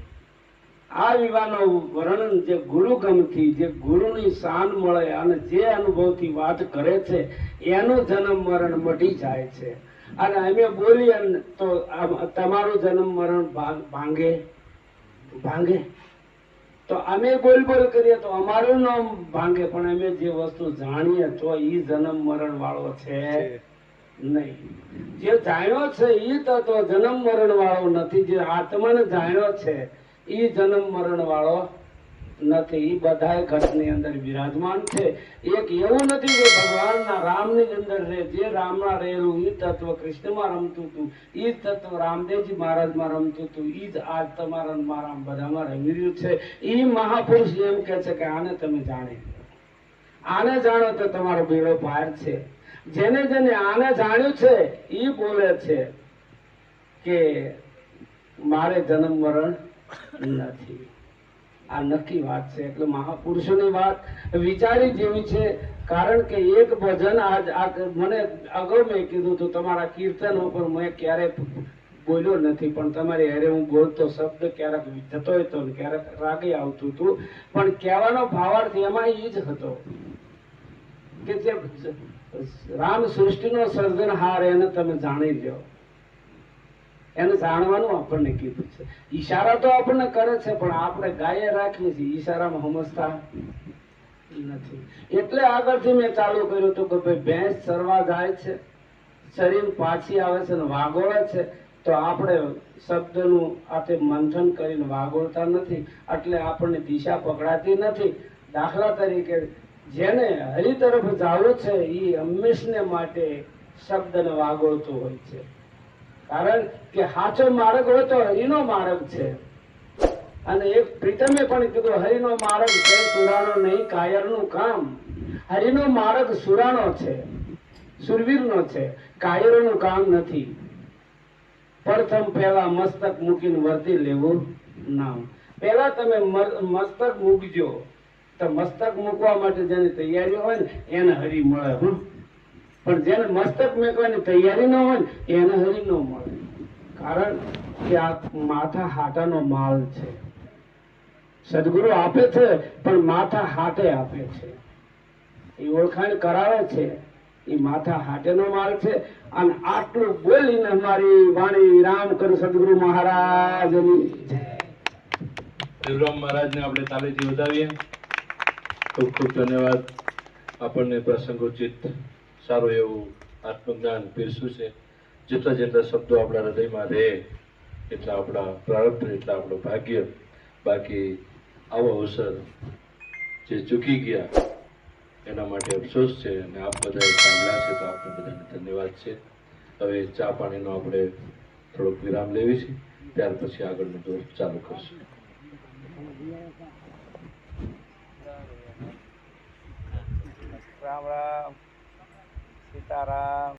આ વિવાહનું વર્ણન જે ગુરુગમથી, જે ગુરુની શાન મળે અને જે અનુભવથી વાત કરે છે એનું જન્મ મરણ મટી જાય છે. અને અમે બોલીએ તો તમારું જન્મ મરણ ભાંગે ભાંગે તો અમે બોલ કરીએ તો અમારું નામ ભાંગે, પણ અમે જે વસ્તુ જાણીએ તો ઈ જન્મ મરણ વાળો છે નહીં. જે જાણ્યો છે ઈ તત્વ જન્મ મરણ વાળો નથી. જે આત્માને જાણ્યો છે ઈ જન્મ મરણ વાળો નથી. ઈ બધાય ઘટની અંદર વિરાજમાન છે. એક એવું નથી કે ભગવાનના રામની અંદર રહે. જે રામમાં રહેલું ઈ તત્વ કૃષ્ણમાં રમતું હતું, ઈ તત્વ રામદેવજી મહારાજમાં રમતું હતું, ઈ જ આજ તમારા ને મારા બધામાં રમી રહ્યું છે. ઈ મહાપુરુષ એમ કે છે કે આને તમે જાણી લો. આને જાણો તો તમારો બેડો પાર છે. જેને જેને આને જાણ્યું છે ઈ બોલે છે કે મારે જન્મ મરણ નથી. આ નક્કી વાત છે. એટલે મહાપુરુષોની વાત વિચારી જેવી છે. કારણ કે એક ભજન આજ મને અગાઉ મેં કીધું હતું તમારા કીર્તનો પર મેં ક્યારે બોલ્યો નથી, પણ તમારી હારે હું બોલતો શબ્દ ક્યારેક જતો હતો ને ક્યારેક રાગે આવતું હતું, પણ કહેવાનો ભાવાર્થ એમાં ઈ જ હતો કે જે રામ સૃષ્ટિનો સર્જનહાર એને તમે જાણી લ્યો. એને જાણવાનું આપણને કીધું છે. ઈશારા તો આપણને કરે છે, પણ આપણે ગાયે રાખીએ છીએ, ઈશારામાં સમજતા નથી. એટલે આગળથી મેં ચાલુ કર્યું હતું કે ભાઈ ભેંસ ચરવા જાય છે, શરીર પાછી આવે છે ને વાગોળે છે, તો આપણે શબ્દનું આપણે મંથન કરીને વાગોળતા નથી, એટલે આપણને દિશા પકડાતી નથી. દાખલા તરીકે જેને હરિ તરફ જાવું છે એ હંમેશને માટે શબ્દને વાગોળતું હોય છે. કારણ કે સાચો માર્ગ હોય તો હરિનો માર્ગ છે. અને એક પ્રીતમે પણ કીધું હરિનો માર્ગ છે સુરાનો નહીં કાયરનું કામ. હરિનો માર્ગ સુરાનો છે, સુરવીરનો છે, કાયરોનું કામ નથી. પ્રથમ પહેલા મસ્તક મૂકીને વર્તી લેવું નામ. પહેલા તમે મસ્તક મૂકજો, તો મસ્તક મૂકવા માટે જેની તૈયારી હોય ને એને હરિ મળે. પણ જેને મસ્તક મૂકવાની તૈયારી ન હોય ને એને હરિ ન મળે. કારણ કે આ માથા હાટાનો માલ છે. સદગુરુ આપે છે પણ માથા હાટે આપે છે. એ ઓળખાણ કરાવે છે એ માથા હાટેનો માલ છે. અને આટલું બોલીને મારી વાણી વિરામ કરું. સદગુરુ મહારાજની જય. દેવરામ મહારાજને આપણે તાલીથી વધાવીએ. ખૂબ ખૂબ ધન્યવાદ. આપણને પ્રસંગોચિત સારું એવું આત્મજ્ઞાન પીરસ્યું છે. જેટલા જેટલા શબ્દો આપણા હૃદયમાં રહે એટલા આપણા પ્રારબ્ધ, એટલા આપણું ભાગ્ય. બાકી આવો અવસર જે ચૂકી ગયા એના માટે અફસોસ છે. અને આપ બધાએ સાંભળ્યા છે તો આપને બધાને ધન્યવાદ છે. હવે ચા પાણીનો આપણે થોડોક વિરામ લેવી છે, ત્યાર પછી આગળનું દોર ચાલુ કરશું. રામ રામ, સીતારામ.